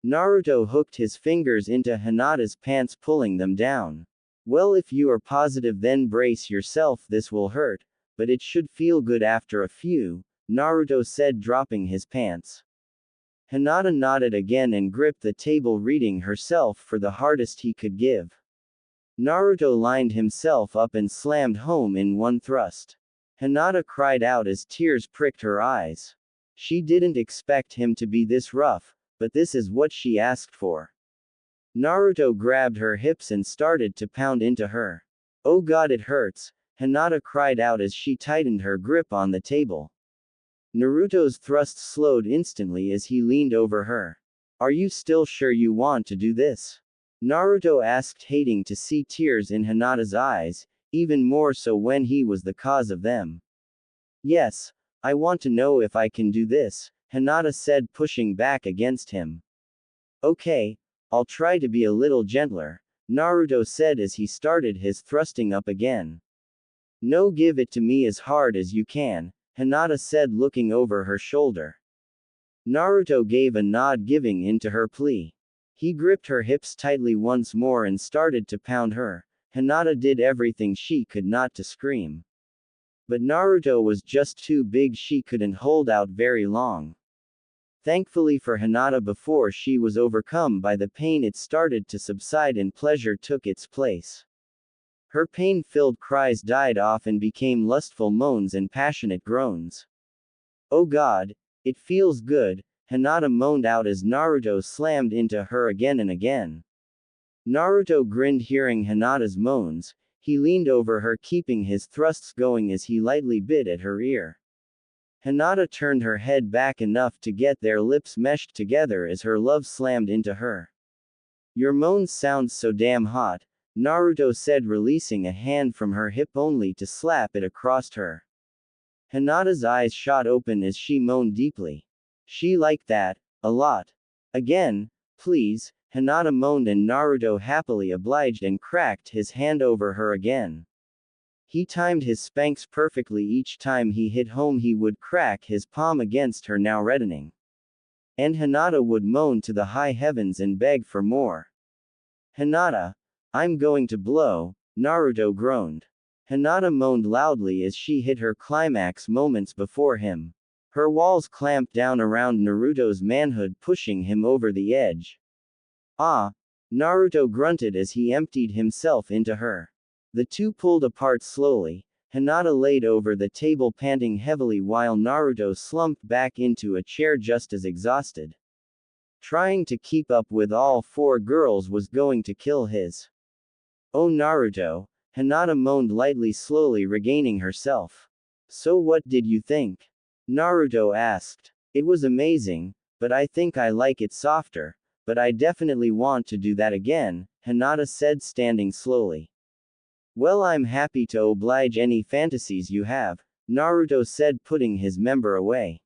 Naruto hooked his fingers into Hinata's pants, pulling them down. Well, if you are positive, then brace yourself, this will hurt, but it should feel good after a few, Naruto said, dropping his pants. Hinata nodded again and gripped the table, reading herself for the hardest he could give. Naruto lined himself up and slammed home in one thrust. Hinata cried out as tears pricked her eyes. She didn't expect him to be this rough, but this is what she asked for. Naruto grabbed her hips and started to pound into her. Oh god, it hurts, Hinata cried out as she tightened her grip on the table. Naruto's thrust slowed instantly as he leaned over her. Are you still sure you want to do this? Naruto asked, hating to see tears in Hinata's eyes, even more so when he was the cause of them. Yes, I want to know if I can do this, Hinata said, pushing back against him. Okay, I'll try to be a little gentler, Naruto said as he started his thrusting up again. No, give it to me as hard as you can, Hinata said, looking over her shoulder. Naruto gave a nod, giving in to her plea. He gripped her hips tightly once more and started to pound her. Hinata did everything she could not to scream. But Naruto was just too big, she couldn't hold out very long. Thankfully for Hinata, before she was overcome by the pain, it started to subside and pleasure took its place. Her pain-filled cries died off and became lustful moans and passionate groans. Oh god, it feels good, Hinata moaned out as Naruto slammed into her again and again. Naruto grinned hearing Hinata's moans. He leaned over her, keeping his thrusts going as he lightly bit at her ear. Hinata turned her head back enough to get their lips meshed together as her love slammed into her. Your moans sound so damn hot, Naruto said, releasing a hand from her hip only to slap it across her. Hinata's eyes shot open as she moaned deeply. She liked that, a lot. Again, please, Hinata moaned, and Naruto happily obliged and cracked his hand over her again. He timed his spanks perfectly. Each time he hit home, he would crack his palm against her, now reddening. And Hinata would moan to the high heavens and beg for more. Hinata, I'm going to blow, Naruto groaned. Hinata moaned loudly as she hit her climax moments before him. Her walls clamped down around Naruto's manhood, pushing him over the edge. Ah! Naruto grunted as he emptied himself into her. The two pulled apart slowly. Hinata laid over the table panting heavily while Naruto slumped back into a chair just as exhausted. Trying to keep up with all four girls was going to kill his. Oh Naruto, Hinata moaned lightly, slowly regaining herself. So what did you think? Naruto asked. It was amazing, but I think I like it softer, but I definitely want to do that again, Hinata said, standing slowly. Well, I'm happy to oblige any fantasies you have, Naruto said, putting his member away.